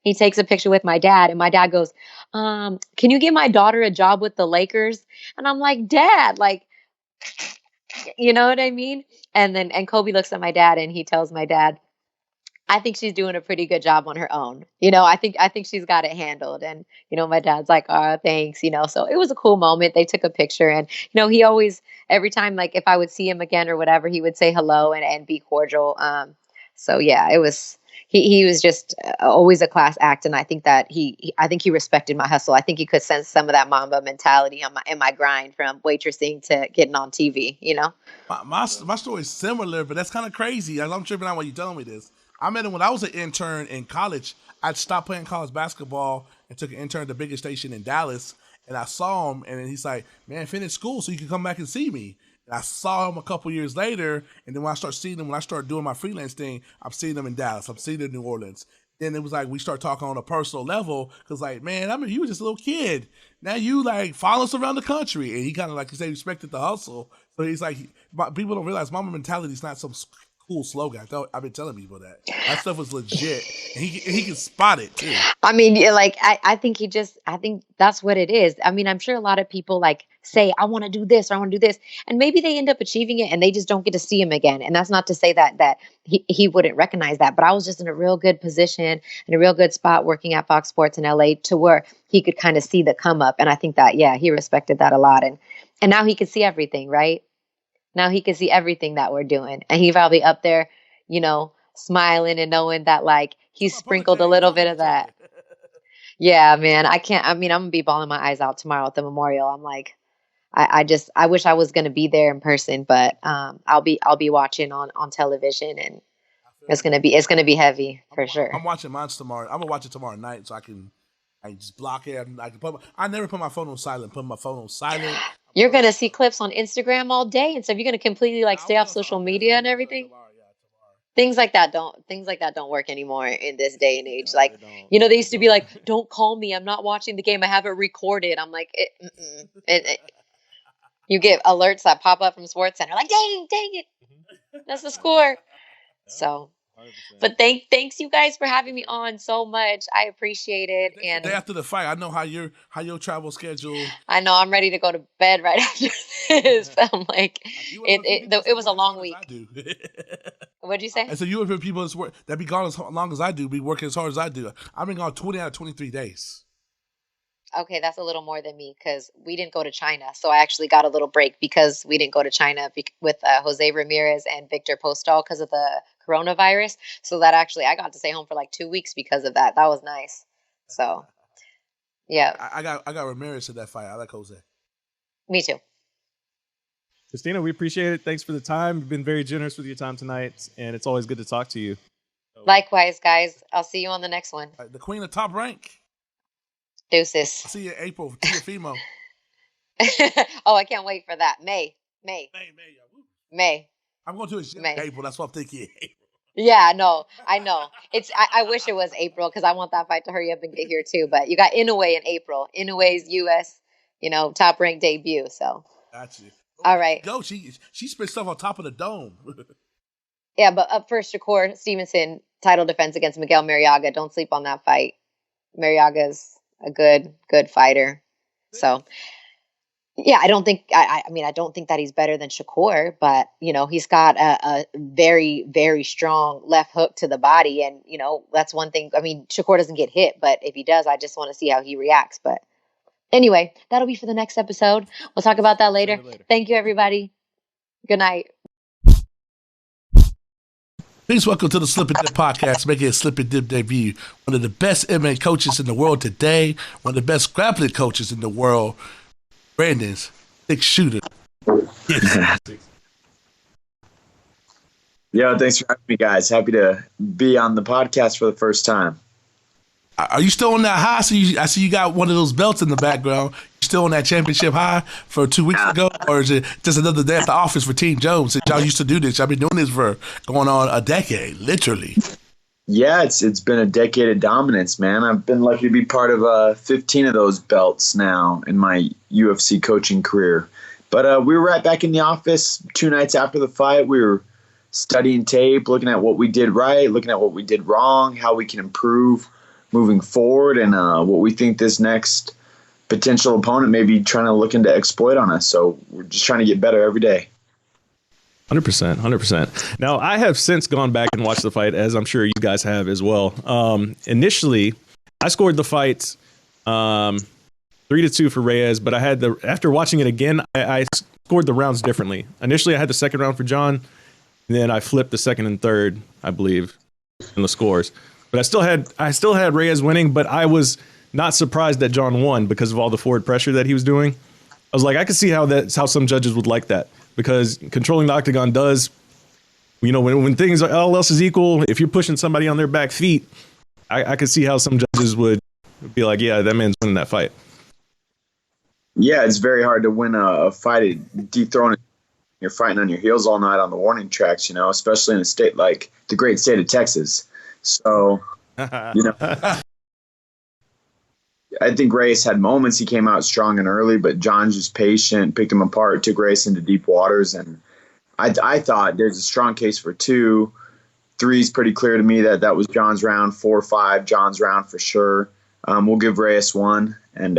he takes a picture with my dad. And my dad goes, can you give my daughter a job with the Lakers? And I'm like, Dad, like, you know what I mean? And Kobe looks at my dad and he tells my dad, I think she's doing a pretty good job on her own. I think she's got it handled. And, my dad's like, oh, thanks, So it was a cool moment. They took a picture, and, he always, every time, like if I would see him again or whatever, he would say hello and be cordial. So yeah, it was, he was just always a class act. And I think that I think he respected my hustle. I think he could sense some of that Mamba mentality in my grind, from waitressing to getting on TV, My story is similar, but that's kind of crazy. I'm tripping out when you're telling me this. I met him when I was an intern in college. I stopped playing college basketball and took an intern at the biggest station in Dallas. And I saw him, and he's like, "Man, finish school so you can come back and see me." And I saw him a couple years later, and then when I start seeing him, when I start doing my freelance thing, I'm seeing him in Dallas. I'm seeing him in New Orleans. Then it was like we start talking on a personal level because, like, man, I mean, you were just a little kid. Now you like follow us around the country, and he kind of like he said, respected the hustle. So he's like, people don't realize Mamba mentality is not some cool slogan. I've been telling people that stuff was legit, and he can spot it too. I mean, like I think I think that's what it is. I mean, I'm sure a lot of people like say, I want to do this or I want to do this, and maybe they end up achieving it and they just don't get to see him again. And that's not to say that he wouldn't recognize that, but I was just in a real good position, in a real good spot working at Fox Sports in LA to where he could kind of see the come up. And I think that, yeah, he respected that a lot. And now he can see everything, right? Now he can see everything that we're doing. And he probably up there, smiling and knowing that like he's sprinkled a little bit of that. Yeah, man. I'm going to be bawling my eyes out tomorrow at the memorial. I'm like, I wish I was going to be there in person, but I'll be watching on television, and it's going to be heavy for sure. I'm watching mine tomorrow. I'm going to watch it tomorrow night so I just block it. I never put my phone on silent. Put my phone on silent. You're going to see clips on Instagram all day and stuff. You're going to completely like stay off social media and everything. Things like that don't work anymore in this day and age. Like, they used to be like, don't call me. I'm not watching the game. I have it recorded. I'm like, you get alerts that pop up from SportsCenter. Like, dang it. That's the score. So, but thanks you guys for having me on so much. I appreciate it. And after the fight, I know how your travel schedule. I know I'm ready to go to bed right after this. I'm like, it was a long week. What'd you say? And so you would people that be gone as long as I do, be working as hard as I do. I've been gone 20 out of 23 days. Okay, that's a little more than me because we didn't go to China. So I actually got a little break because we didn't go to China with Jose Ramirez and Victor Postol because of the coronavirus. So that actually, I got to stay home for like 2 weeks because of that. That was nice. So, yeah. I got Ramirez in that fight. I like Jose. Me too. Crystina, we appreciate it. Thanks for the time. You've been very generous with your time tonight, and it's always good to talk to you. Likewise, guys. I'll see you on the next one. The queen of Top Rank. Deuces. I'll see you in April. Tiafimo. Oh, I can't wait for that. May. I'm going to April. That's what I'm thinking. Yeah, no, I know. I wish it was April because I want that fight to hurry up and get here too. But you got Inoue in April. Inoue's U.S. Top Rank debut. So. Got you. All right. Go. She spit stuff on top of the dome. Yeah, but up first, Shakur Stevenson title defense against Miguel Mariaga. Don't sleep on that fight. Mariaga's a good fighter. So, yeah, I don't think that he's better than Shakur, but he's got a very, very strong left hook to the body, and that's one thing. I mean, Shakur doesn't get hit, but if he does, I just want to see how he reacts. But anyway, that'll be for the next episode. We'll talk about that later. Thank you, everybody. Good night. Please welcome to the Slip and Dip podcast, making a Slip and Dip debut. One of the best MMA coaches in the world today, one of the best grappling coaches in the world, Brandon's six shooter. Yeah, thanks for having me, guys. Happy to be on the podcast for the first time. Are you still on that high? I see you got one of those belts in the background. You still on that championship high for 2 weeks ago? Or is it just another day at the office for Team Jones? Since y'all used to do this, y'all been doing this for going on a decade, literally. Yeah, it's been a decade of dominance, man. I've been lucky to be part of 15 of those belts now in my UFC coaching career. But we were right back in the office 2 nights after the fight. We were studying tape, looking at what we did right, looking at what we did wrong, how we can improve moving forward, and what we think this next potential opponent may be trying to look into exploit on us. So we're just trying to get better every day. 100%. Now, I have since gone back and watched the fight, as I'm sure you guys have as well. Initially, I scored the fight 3-2 for Reyes, but after watching it again, I scored the rounds differently. Initially, I had the second round for John, and then I flipped the second and third, I believe, in the scores. But I still had Reyes winning, but I was not surprised that John won because of all the forward pressure that he was doing. I was like, I could see how some judges would like that, because controlling the octagon does you know, when things are all else is equal, if you're pushing somebody on their back feet, I could see how some judges would be like, yeah, that man's winning that fight. Yeah, it's very hard to win a fight dethroning. You're fighting on your heels all night on the warning tracks, you know, especially in a state like the great state of Texas. So, you know, I think Reyes had moments. He came out strong and early, but John's just patient, picked him apart, took Reyes into deep waters. And I thought there's a strong case for 2. 3 is pretty clear to me that was John's round. 4, 5, John's round for sure. We'll give Reyes 1. And,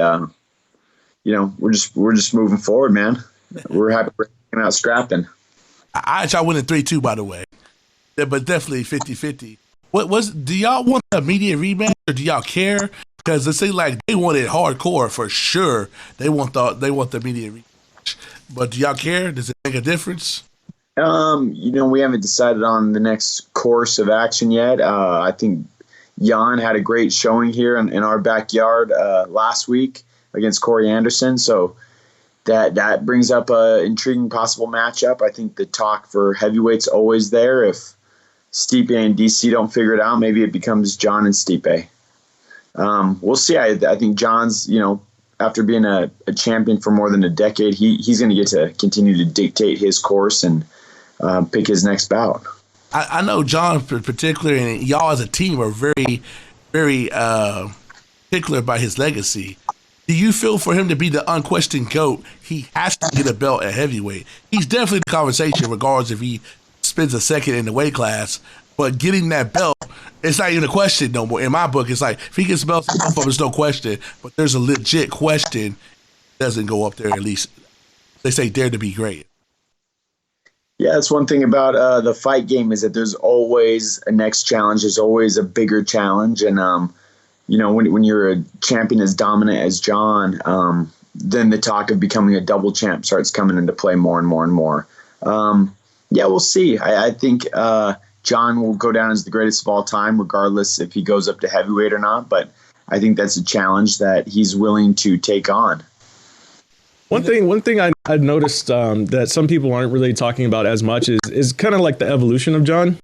you know, we're just moving forward, man. We're happy we're out scrapping. I y'all winning 3-2, by the way. Yeah, but definitely 50-50. Do y'all want the immediate rematch or do y'all care? Because it seems like they want it hardcore for sure. They want the immediate rematch. But do y'all care? Does it make a difference? You know, we haven't decided on the next course of action yet. I think Jan had a great showing here in our backyard last week against Corey Anderson. So that brings up an intriguing possible matchup. I think the talk for heavyweight's always there. If Stipe and DC don't figure it out, maybe it becomes John and Stipe. We'll see. I think John's, you know, after being a champion for more than a decade, he's going to get to continue to dictate his course and pick his next bout. I know John particularly, and y'all as a team are very, very particular about his legacy. Do you feel for him to be the unquestioned GOAT, he has to get a belt at heavyweight? He's definitely the conversation regardless if he spends a second in the weight class, but getting that belt, it's not even a question no more. In my book, it's like, if he gets belts, there's no question, but there's a legit question. Doesn't go up there, at least they say dare to be great. Yeah, that's one thing about the fight game is that there's always a next challenge. There's always a bigger challenge. And, you know, when you're a champion as dominant as John, then the talk of becoming a double champ starts coming into play more and more and more. Yeah, we'll see. I think John will go down as the greatest of all time, regardless if he goes up to heavyweight or not. But I think that's a challenge that he's willing to take on. One thing I noticed that some people aren't really talking about as much is kind of like the evolution of John,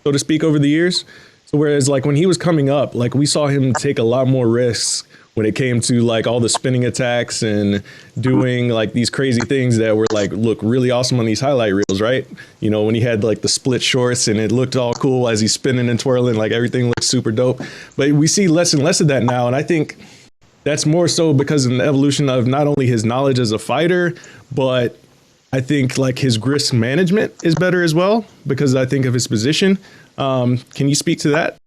so to speak, over the years. So whereas like when he was coming up, like we saw him take a lot more risks when it came to like all the spinning attacks and doing like these crazy things that were like look really awesome on these highlight reels, right? You know, when he had like the split shorts and it looked all cool as he's spinning and twirling, like everything looked super dope. But we see less and less of that now, and I think that's more so because of the evolution of not only his knowledge as a fighter, but I think like his risk management is better as well because I think of his position. Can you speak to that?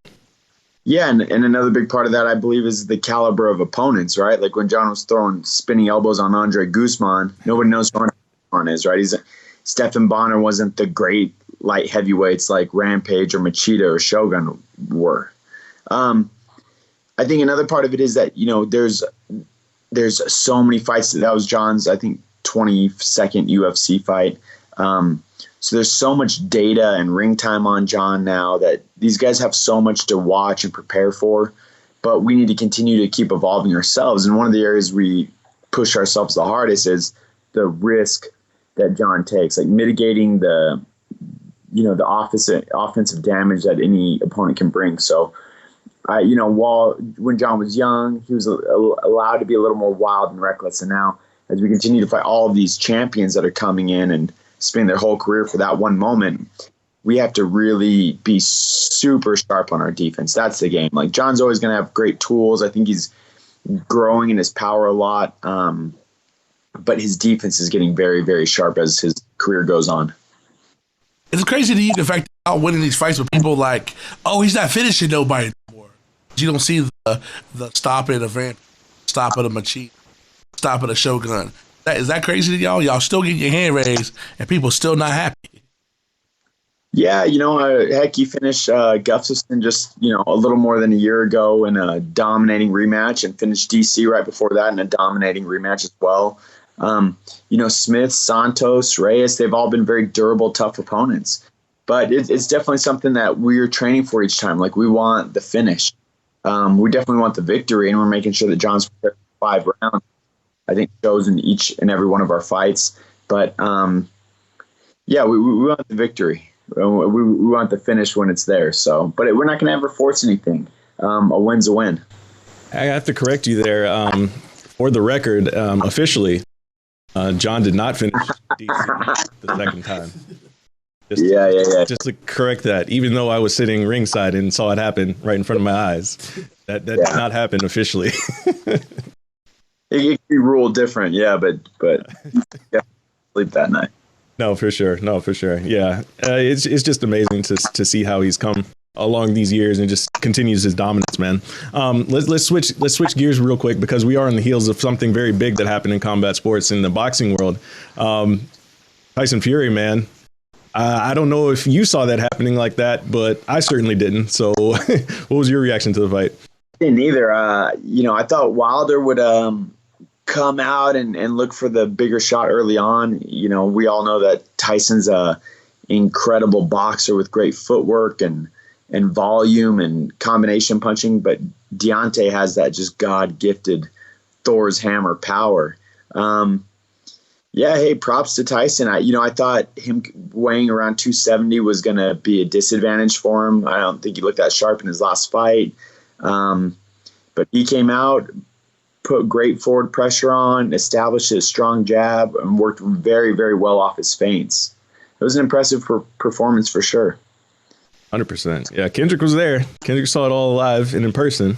Yeah, and another big part of that, I believe, is the caliber of opponents, right? Like when John was throwing spinning elbows on Andre Guzman, nobody knows who Andre Guzman is, right? Stephan Bonner wasn't the great light heavyweights like Rampage or Machida or Shogun were. I think another part of it is that, you know, there's so many fights. That was John's, I think, 22nd UFC fight. So there's so much data and ring time on John now that these guys have so much to watch and prepare for, but we need to continue to keep evolving ourselves. And one of the areas we push ourselves the hardest is the risk that John takes, like mitigating the offensive damage that any opponent can bring. So, when John was young, he was allowed to be a little more wild and reckless. And now as we continue to fight all of these champions that are coming in and spending their whole career for that one moment, we have to really be super sharp on our defense. That's the game. Like John's always going to have great tools. I think he's growing in his power a lot. But his defense is getting very, very sharp as his career goes on. It's crazy to you the fact that winning these fights with people like, oh, he's not finishing nobody anymore. You don't see the stop at a Vamp, stop at a Machida, stop at a Shogun. Is that crazy to y'all? Y'all still getting your hand raised and people still not happy. Yeah, heck, he finished Gustafsson just, a little more than a year ago in a dominating rematch and finished DC right before that in a dominating rematch as well. Smith, Santos, Reyes, they've all been very durable, tough opponents. But it's definitely something that we're training for each time. Like, we want the finish. We definitely want the victory, and we're making sure that John's prepared for 5 rounds. I think shows in each and every one of our fights. But, we want the victory. We want the finish when it's there. So, but we're not going to ever force anything. A win's a win. I have to correct you there. For the record, officially, John did not finish DC the second time. Just to correct that, even though I was sitting ringside and saw it happen right in front of my eyes, that did not happen officially. It could be ruled different, but yeah, sleep that night. No, for sure. Yeah, it's just amazing to see how he's come along these years and just continues his dominance, man. Let's switch gears real quick, because we are on the heels of something very big that happened in combat sports in the boxing world. Tyson Fury, man. I don't know if you saw that happening like that, but I certainly didn't. So what was your reaction to the fight? Didn't either. I thought Wilder would come out and look for the bigger shot early on. We all know that Tyson's a incredible boxer with great footwork and volume and combination punching, but Deontay has that just God-gifted Thor's hammer power. Props to Tyson. I thought him weighing around 270 was going to be a disadvantage for him. I don't think he looked that sharp in his last fight. But he came out, put great forward pressure on, established a strong jab, and worked very, very well off his feints. It was an impressive performance for sure. 100%. Yeah, Kendrick was there. Kendrick saw it all live and in person.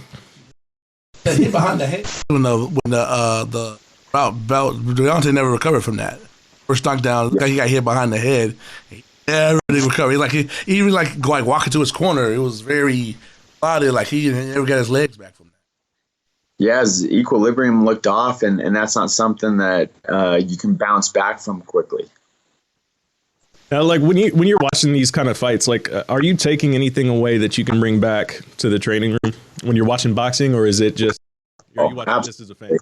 Hit behind the head. When the belt, Deontay never recovered from that first knockdown. He got hit behind the head. He never recovered. He even walking to his corner. It was very odd. Like he never got his legs back from that. Yeah, his equilibrium looked off, and that's not something that you can bounce back from quickly. Now, like when you're watching these kind of fights, like are you taking anything away that you can bring back to the training room when you're watching boxing, or is it just you watching just as a fan?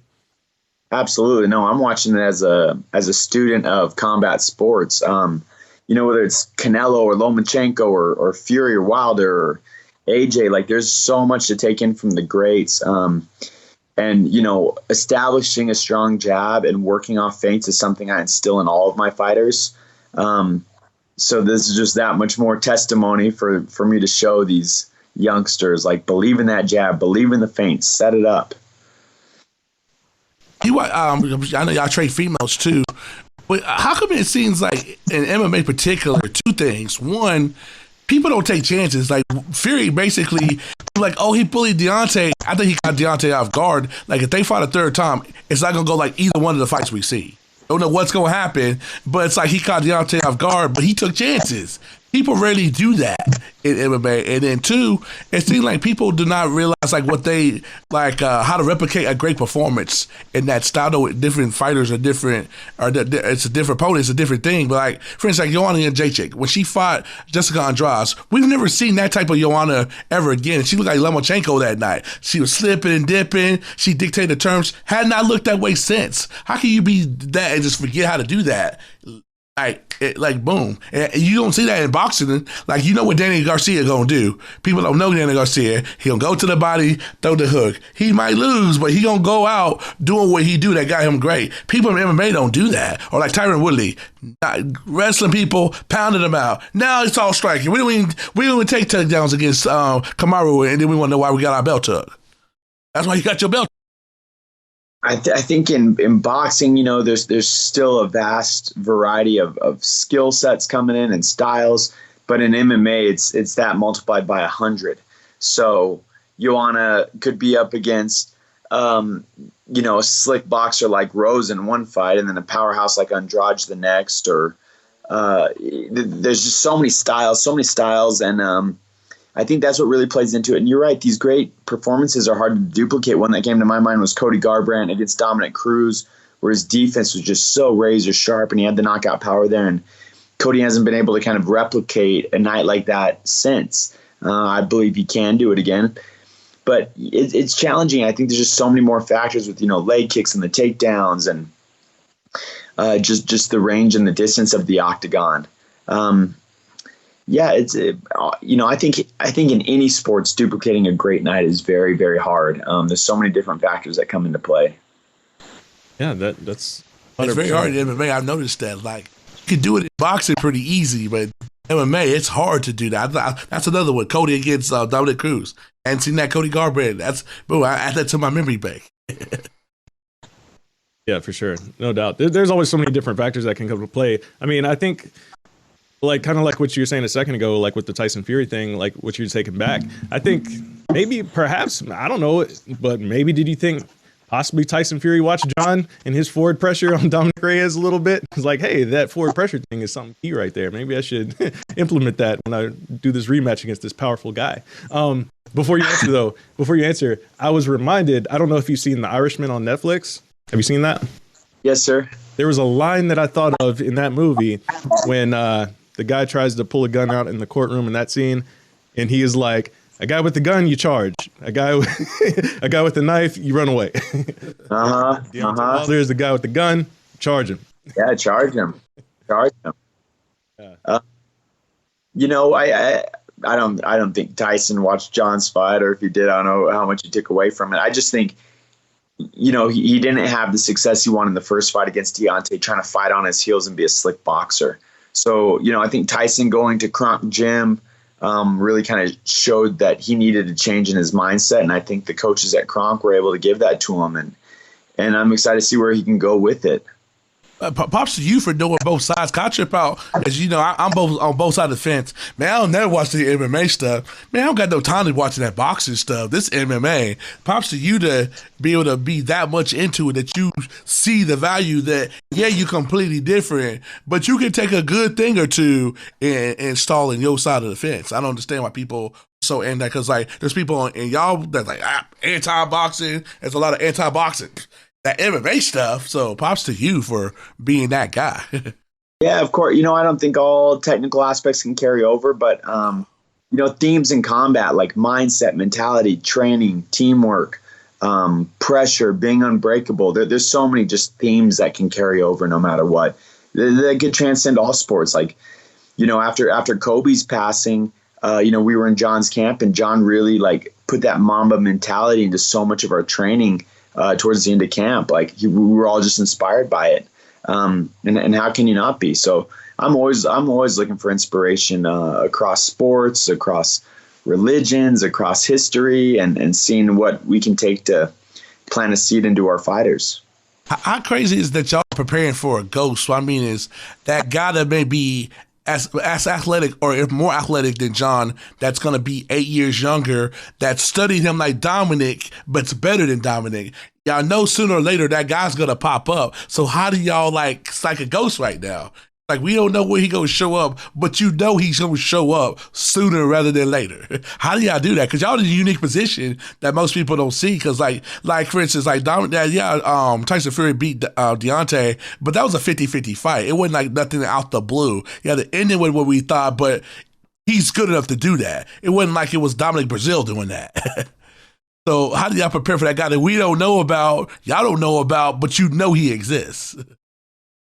Absolutely. No, I'm watching it as a student of combat sports. Whether it's Canelo or Lomachenko or Fury or Wilder or AJ, like there's so much to take in from the greats. Establishing a strong jab and working off feints is something I instill in all of my fighters. So this is just that much more testimony for me to show these youngsters, like, believe in that jab, believe in the feints, set it up. I know y'all trade females too, but how come it seems like in MMA in particular, two things. One, people don't take chances. Like Fury basically, he bullied Deontay. I think he got Deontay off guard. Like if they fought a third time, it's not going to go like either one of the fights we see. Don't know what's going to happen, but it's like he caught Deontay off guard, but he took chances. People rarely do that in MMA. And then two, it seems like people do not realize what they how to replicate a great performance in that style. Though different fighters are different, it's a different opponent, it's a different thing. But for instance, Joanna Jędrzejczyk, when she fought Jessica Andrade, we've never seen that type of Joanna ever again. She looked like Lomachenko that night. She was slipping and dipping. She dictated terms. Had not looked that way since. How can you be that and just forget how to do that? Boom. And you don't see that in boxing. You know what Danny Garcia gonna do. People don't know Danny Garcia. He gonna go to the body, throw the hook. He might lose, but he gonna go out doing what he do that got him great. People in MMA don't do that. Or like Tyron Woodley, wrestling people, pounding them out. Now it's all striking. We don't even take takedowns against Kamaru, and then we want to know why we got our belt took. That's why you got your belt. I think in boxing, there's still a vast variety of skill sets coming in and styles, but in MMA, it's that multiplied by 100. So Joanna could be up against, a slick boxer like Rose in one fight, and then a powerhouse like Andrade the next. Or there's just so many styles, and I think that's what really plays into it. And you're right, these great performances are hard to duplicate. One that came to my mind was Cody Garbrandt against Dominic Cruz, where his defense was just so razor sharp and he had the knockout power there. And Cody hasn't been able to kind of replicate a night like that since. I believe he can do it again. But it's challenging. I think there's just so many more factors with, leg kicks and the takedowns and just the range and the distance of the octagon. I think in any sports, duplicating a great night is very, very hard. There's so many different factors that come into play. Yeah, that's 100%. It's very hard in MMA. I've noticed that. You can do it in boxing pretty easy, but MMA, it's hard to do that. That's another one. Cody against Dominic Cruz. I hadn't seen that Cody Garbrandt. I add that to my memory bank. Yeah, for sure. No doubt. There's always so many different factors that can come to play. I mean, I think kind of like what you were saying a second ago, like with the Tyson Fury thing, like what you're taking back. I think perhaps, I don't know, but maybe did you think possibly Tyson Fury watched John and his forward pressure on Dominic Reyes a little bit? It's like, hey, that forward pressure thing is something key right there. Maybe I should implement that when I do this rematch against this powerful guy. Before you answer, I was reminded, I don't know if you've seen The Irishman on Netflix. Have you seen that? Yes, sir. There was a line that I thought of in that movie when the guy tries to pull a gun out in the courtroom in that scene, and he is like, a guy with the gun, you charge. A guy with a knife, you run away. There's the guy with the gun, charge him. Yeah, charge him. Charge him. Yeah. I don't think Tyson watched John's fight, or if he did, I don't know how much he took away from it. I just think, he didn't have the success he wanted in the first fight against Deontay, trying to fight on his heels and be a slick boxer. So, I think Tyson going to Kronk Gym really kind of showed that he needed a change in his mindset. And I think the coaches at Kronk were able to give that to him. And I'm excited to see where he can go with it. Props to you for knowing both sides. I trip out, as you know, I'm both on both sides of the fence. Man, I don't never watch the MMA stuff. Man, I don't got no time to watching that boxing stuff. This MMA. Props to you to be able to be that much into it, that you see the value that, yeah, you're completely different, but you can take a good thing or two and install in your side of the fence. I don't understand why people so anti, because like there's people in y'all that's like anti-boxing. There's a lot of anti-boxing. That MMA stuff, so props to you for being that guy. Yeah, of course. I don't think all technical aspects can carry over, but themes in combat like mindset, mentality, training, teamwork, pressure, being unbreakable. There's so many just themes that can carry over no matter what. They could transcend all sports. Like, after Kobe's passing, we were in John's camp, and John really put that Mamba mentality into so much of our training. Towards the end of camp, we were all just inspired by it, and how can you not be? So I'm always looking for inspiration across sports, across religions, across history, and seeing what we can take to plant a seed into our fighters. How crazy is that y'all preparing for a ghost? What I mean is that guy that may be as athletic or if more athletic than John, that's going to be 8 years younger, that studied him like Dominic, but's better than Dominic. Y'all know sooner or later that guy's going to pop up. So how do y'all psych a ghost right now? We don't know where he going to show up, but he's going to show up sooner rather than later. How do y'all do that? Because y'all in a unique position that most people don't see. Because for instance, Tyson Fury beat Deontay, but that was a 50-50 fight. It wasn't nothing out the blue. Yeah, the ending was what we thought, but he's good enough to do that. It wasn't like it was Dominic Brazil doing that. So how do y'all prepare for that guy that we don't know about, y'all don't know about, but he exists?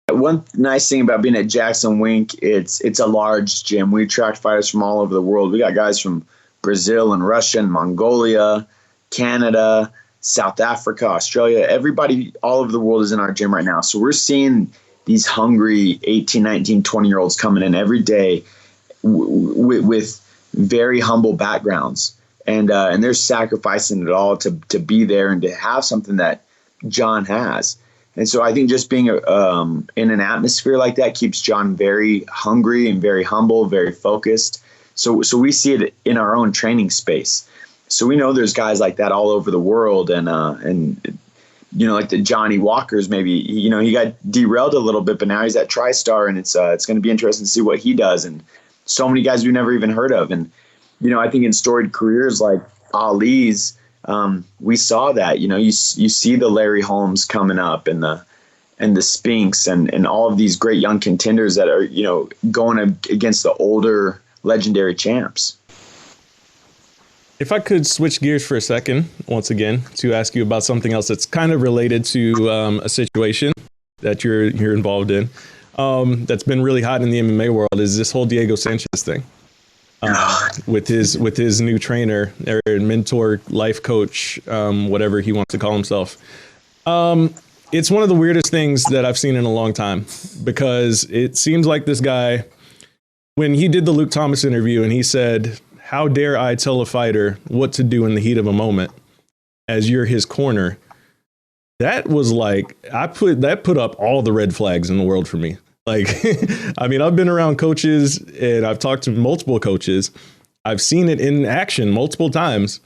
One nice thing about being at Jackson Wink, it's a large gym. We attract fighters from all over the world. We got guys from Brazil and Russia and Mongolia, Canada, South Africa, Australia. Everybody all over the world is in our gym right now. So we're seeing these hungry 18, 19, 20-year-olds coming in every day with very humble backgrounds. And they're sacrificing it all to be there and to have something that John has. And so I think just being in an atmosphere like that keeps John very hungry and very humble, very focused. So we see it in our own training space. So we know there's guys like that all over the world, and like the Johnny Walkers. Maybe he got derailed a little bit, but now he's at TriStar, and it's going to be interesting to see what he does. And so many guys we've never even heard of. And I think in storied careers like Ali's. We saw that, you see the Larry Holmes coming up and the Spinks and all of these great young contenders that are, going against the older legendary champs. If I could switch gears for a second, once again, to ask you about something else that's kind of related to a situation that you're involved in, that's been really hot in the MMA world, is this whole Diego Sanchez thing. With his new trainer or mentor, life coach, whatever he wants to call himself. It's one of the weirdest things that I've seen in a long time, because it seems like this guy, when he did the Luke Thomas interview and he said, "How dare I tell a fighter what to do in the heat of a moment as you're his corner?" That was like, put up all the red flags in the world for me. Like, I mean, I've been around coaches and I've talked to multiple coaches. I've seen it in action multiple times.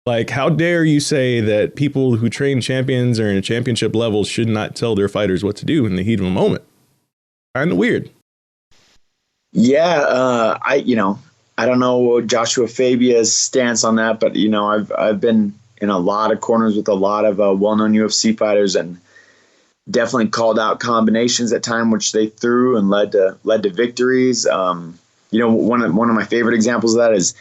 Like, how dare you say that people who train champions or in a championship level should not tell their fighters what to do in the heat of a moment? Kind of weird. Yeah, I don't know Joshua Fabia's stance on that, but I've been in a lot of corners with a lot of well-known UFC fighters, and definitely called out combinations at time which they threw and led to victories. One of my favorite examples of that is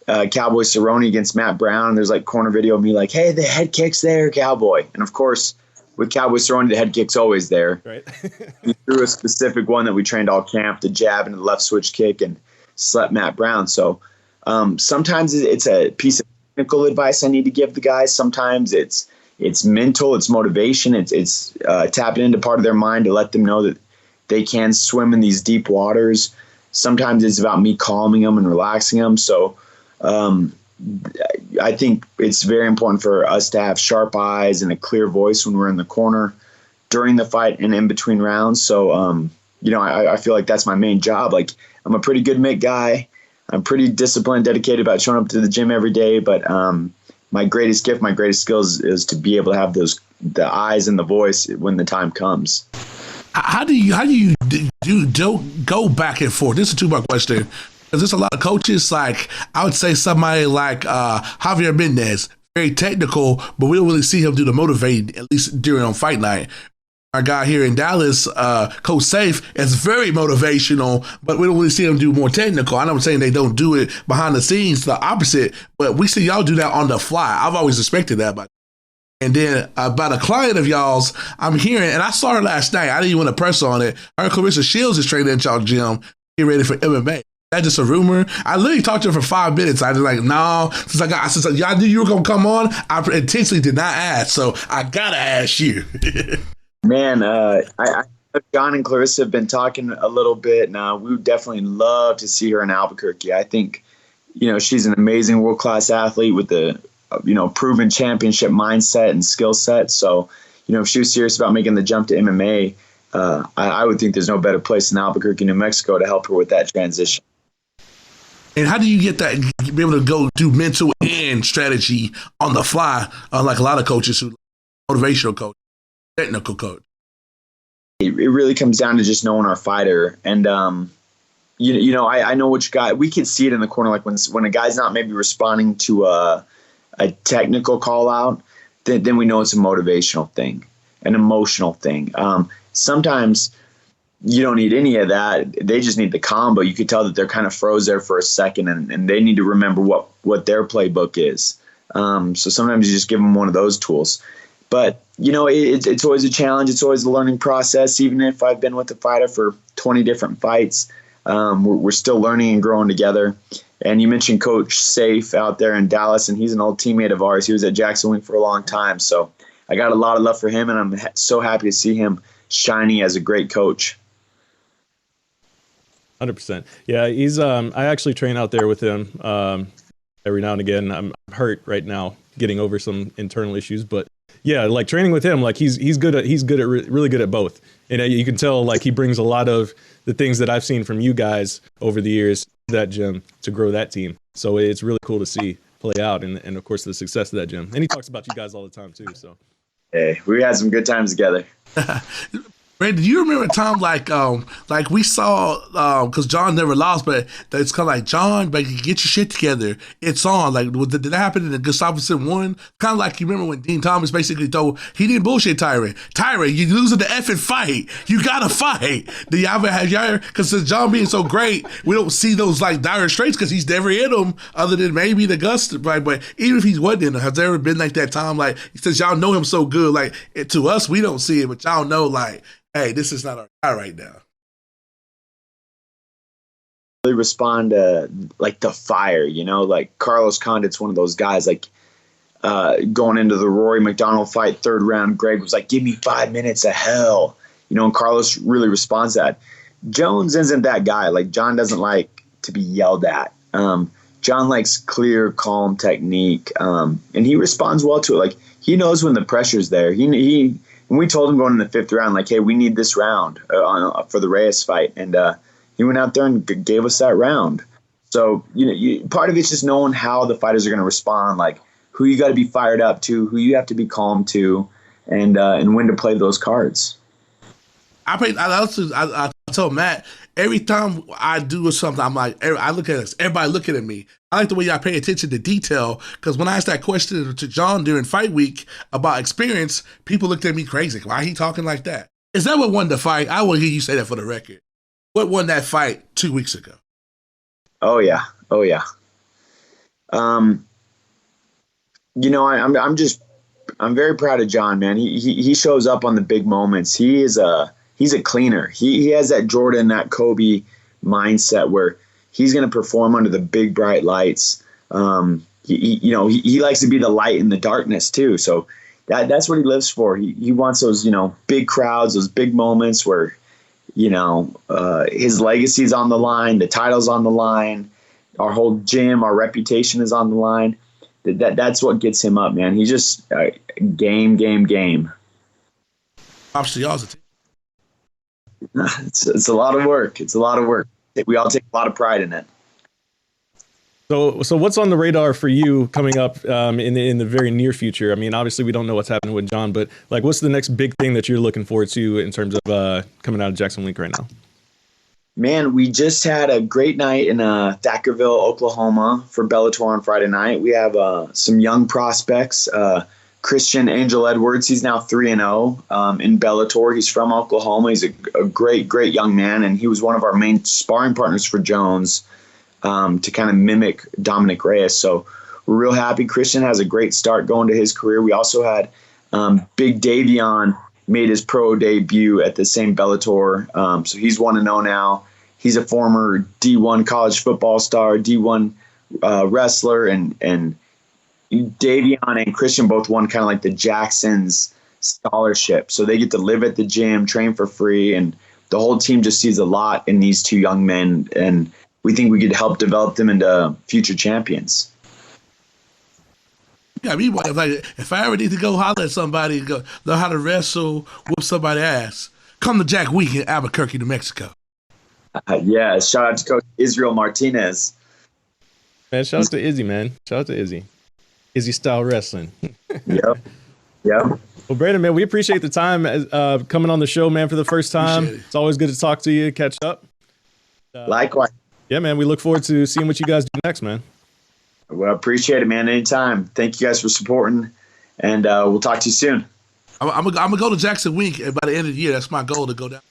Cowboy Cerrone against Matt Brown. There's like corner video of me like, "Hey, the head kick's there, Cowboy." And of course, with Cowboy Cerrone, the head kick's always there. Right. He threw a specific one that we trained all camp, the jab and the left switch kick, and slept Matt Brown. So sometimes it's a piece of technical advice I need to give the guys. Sometimes it's mental, it's motivation, it's tapping into part of their mind to let them know that they can swim in these deep waters. Sometimes it's about me calming them and relaxing them. So I think it's very important for us to have sharp eyes and a clear voice when we're in the corner during the fight and in between rounds. So, I feel like that's my main job. Like, I'm a pretty good Mick guy. I'm pretty disciplined, dedicated about showing up to the gym every day. But my greatest gift, my greatest skills is to be able to have the eyes and the voice when the time comes. How do you go back and forth? This is a two-part question. Because there's a lot of coaches, like I would say somebody like Javier Mendez, very technical, but we don't really see him do the motivating, at least during on fight night. Our guy here in Dallas, Coach Safe, is very motivational, but we don't really see him do more technical. I know I'm saying they don't do it behind the scenes, the opposite, but we see y'all do that on the fly. I've always respected that. And then about a client of y'all's, I'm hearing, and I saw her last night. I didn't even want to press on it. Her Clarissa Shields is training at y'all gym, get ready for MMA. That's just a rumor. I literally talked to her for 5 minutes. I was like, no. Since y'all knew you were going to come on, I intentionally did not ask. So I got to ask you. Man, John and Clarissa have been talking a little bit now. We would definitely love to see her in Albuquerque. I think, she's an amazing world-class athlete with the, proven championship mindset and skill set. So, if she was serious about making the jump to MMA, I would think there's no better place in Albuquerque, New Mexico to help her with that transition. And how do you get that, be able to go do mental and strategy on the fly, unlike a lot of coaches who motivational coach, technical coach? It really comes down to just knowing our fighter. And, I know which guy, we can see it in the corner, like when a guy's not maybe responding to a technical call out, then we know it's a motivational thing, an emotional thing. Sometimes you don't need any of that. They just need the combo. You could tell that they're kind of froze there for a second, and they need to remember what their playbook is. So sometimes you just give them one of those tools. But, it's always a challenge. It's always a learning process. Even if I've been with the fighter for 20 different fights, we're still learning and growing together. And you mentioned Coach Safe out there in Dallas, and he's an old teammate of ours. He was at Jackson Wing for a long time. So I got a lot of love for him, and I'm so happy to see him shining as a great coach. 100%. Yeah, he's. I actually train out there with him every now and again. I'm hurt right now, getting over some internal issues, but yeah, like training with him, like he's really good at both, and you can tell like he brings a lot of the things that I've seen from you guys over the years to that gym to grow that team. So it's really cool to see play out, and of course the success of that gym. And he talks about you guys all the time too. So hey, we had some good times together. Brandon, do you remember a time like we saw, because John never lost, but it's kind of like, John, but get your shit together. It's on. Like, did that happen in the Gustafsson one? Kind of like, you remember when Dean Thomas basically told, he didn't bullshit Tyron. Tyron, you're losing the effing fight. You got to fight. Do y'all ever, because since John being so great, we don't see those like dire straits because he's never in them other than maybe the Gus, right? But even if he wasn't in them, has there ever been like that time, like, since y'all know him so good, like, to us, we don't see it, but y'all know, like, hey, this is not our guy right now. Really respond to like the fire, like Carlos Condit's one of those guys, like going into the Rory McDonald fight, 3rd round, Greg was like, give me 5 minutes of hell, and Carlos really responds to that. Jones isn't that guy. Like, John doesn't like to be yelled at. John likes clear, calm technique, and he responds well to it. Like, he knows when the pressure's there. And we told him going in the 5th round, like, hey, we need this round for the Reyes fight, and he went out there and gave us that round. So, part of it's just knowing how the fighters are going to respond, like who you got to be fired up to, who you have to be calm to, and when to play those cards. I told Matt, every time I do something, I'm like, I look at this, everybody looking at me. I like the way y'all pay attention to detail, because when I asked that question to John during fight week about experience, people looked at me crazy. Why he talking like that? Is that what won the fight? I will hear you say that for the record. What won that fight 2 weeks ago? Oh yeah. I'm very proud of John, man. He shows up on the big moments. He's a cleaner. He has that Jordan, that Kobe mindset where he's going to perform under the big bright lights. He likes to be the light in the darkness too. So that's what he lives for. He wants those, big crowds, those big moments where, his legacy's on the line, the title's on the line, our whole gym, our reputation is on the line. That's what gets him up, man. He's just game. Props to y'all's team. It's a lot of work. We all take a lot of pride in it. So what's on the radar for you coming up in the very near future? I mean, obviously we don't know what's happening with John, but like, what's the next big thing that you're looking forward to in terms of coming out of Jackson Link right now? Man, we just had a great night in Thackerville, Oklahoma for Bellator on Friday night. We have some young prospects. Christian Angel Edwards, he's now 3-0 in Bellator. He's from Oklahoma. He's a great young man, and he was one of our main sparring partners for Jones to kind of mimic Dominic Reyes. So we're real happy. Christian has a great start going to his career. We also had Big Davion made his pro debut at the same Bellator. So he's 1-0 now. He's a former D1 college football star, D1 wrestler, and Davion and Christian both won kind of like the Jackson's scholarship. So they get to live at the gym, train for free, and the whole team just sees a lot in these two young men, and we think we could help develop them into future champions. Yeah, if I ever need to go holler at somebody, go learn how to wrestle, whoop somebody's ass, come to Jack Week in Albuquerque, New Mexico. Yeah, shout out to Coach Israel Martinez. Man, shout out to Izzy, man. Shout out to Izzy. Izzy style wrestling. Yep. Well, Brandon, man, we appreciate the time coming on the show, man, for the first time. It's always good to talk to you, catch up. Likewise. Yeah, man, we look forward to seeing what you guys do next, man. Well, appreciate it, man. Anytime. Thank you guys for supporting, and we'll talk to you soon. I'm gonna go to Jackson Week, and by the end of the year, that's my goal, to go down.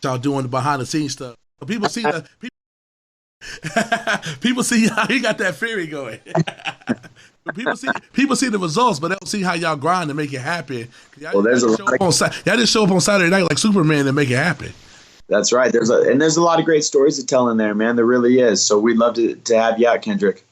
Y'all doing the behind the scenes stuff. People see people see how you got that theory going. People see the results, but they don't see how y'all grind to make it happen. Y'all just show up on Saturday night like Superman to make it happen. That's right. There's a lot of great stories to tell in there, man. There really is. So we'd love to have you out, Kendrick.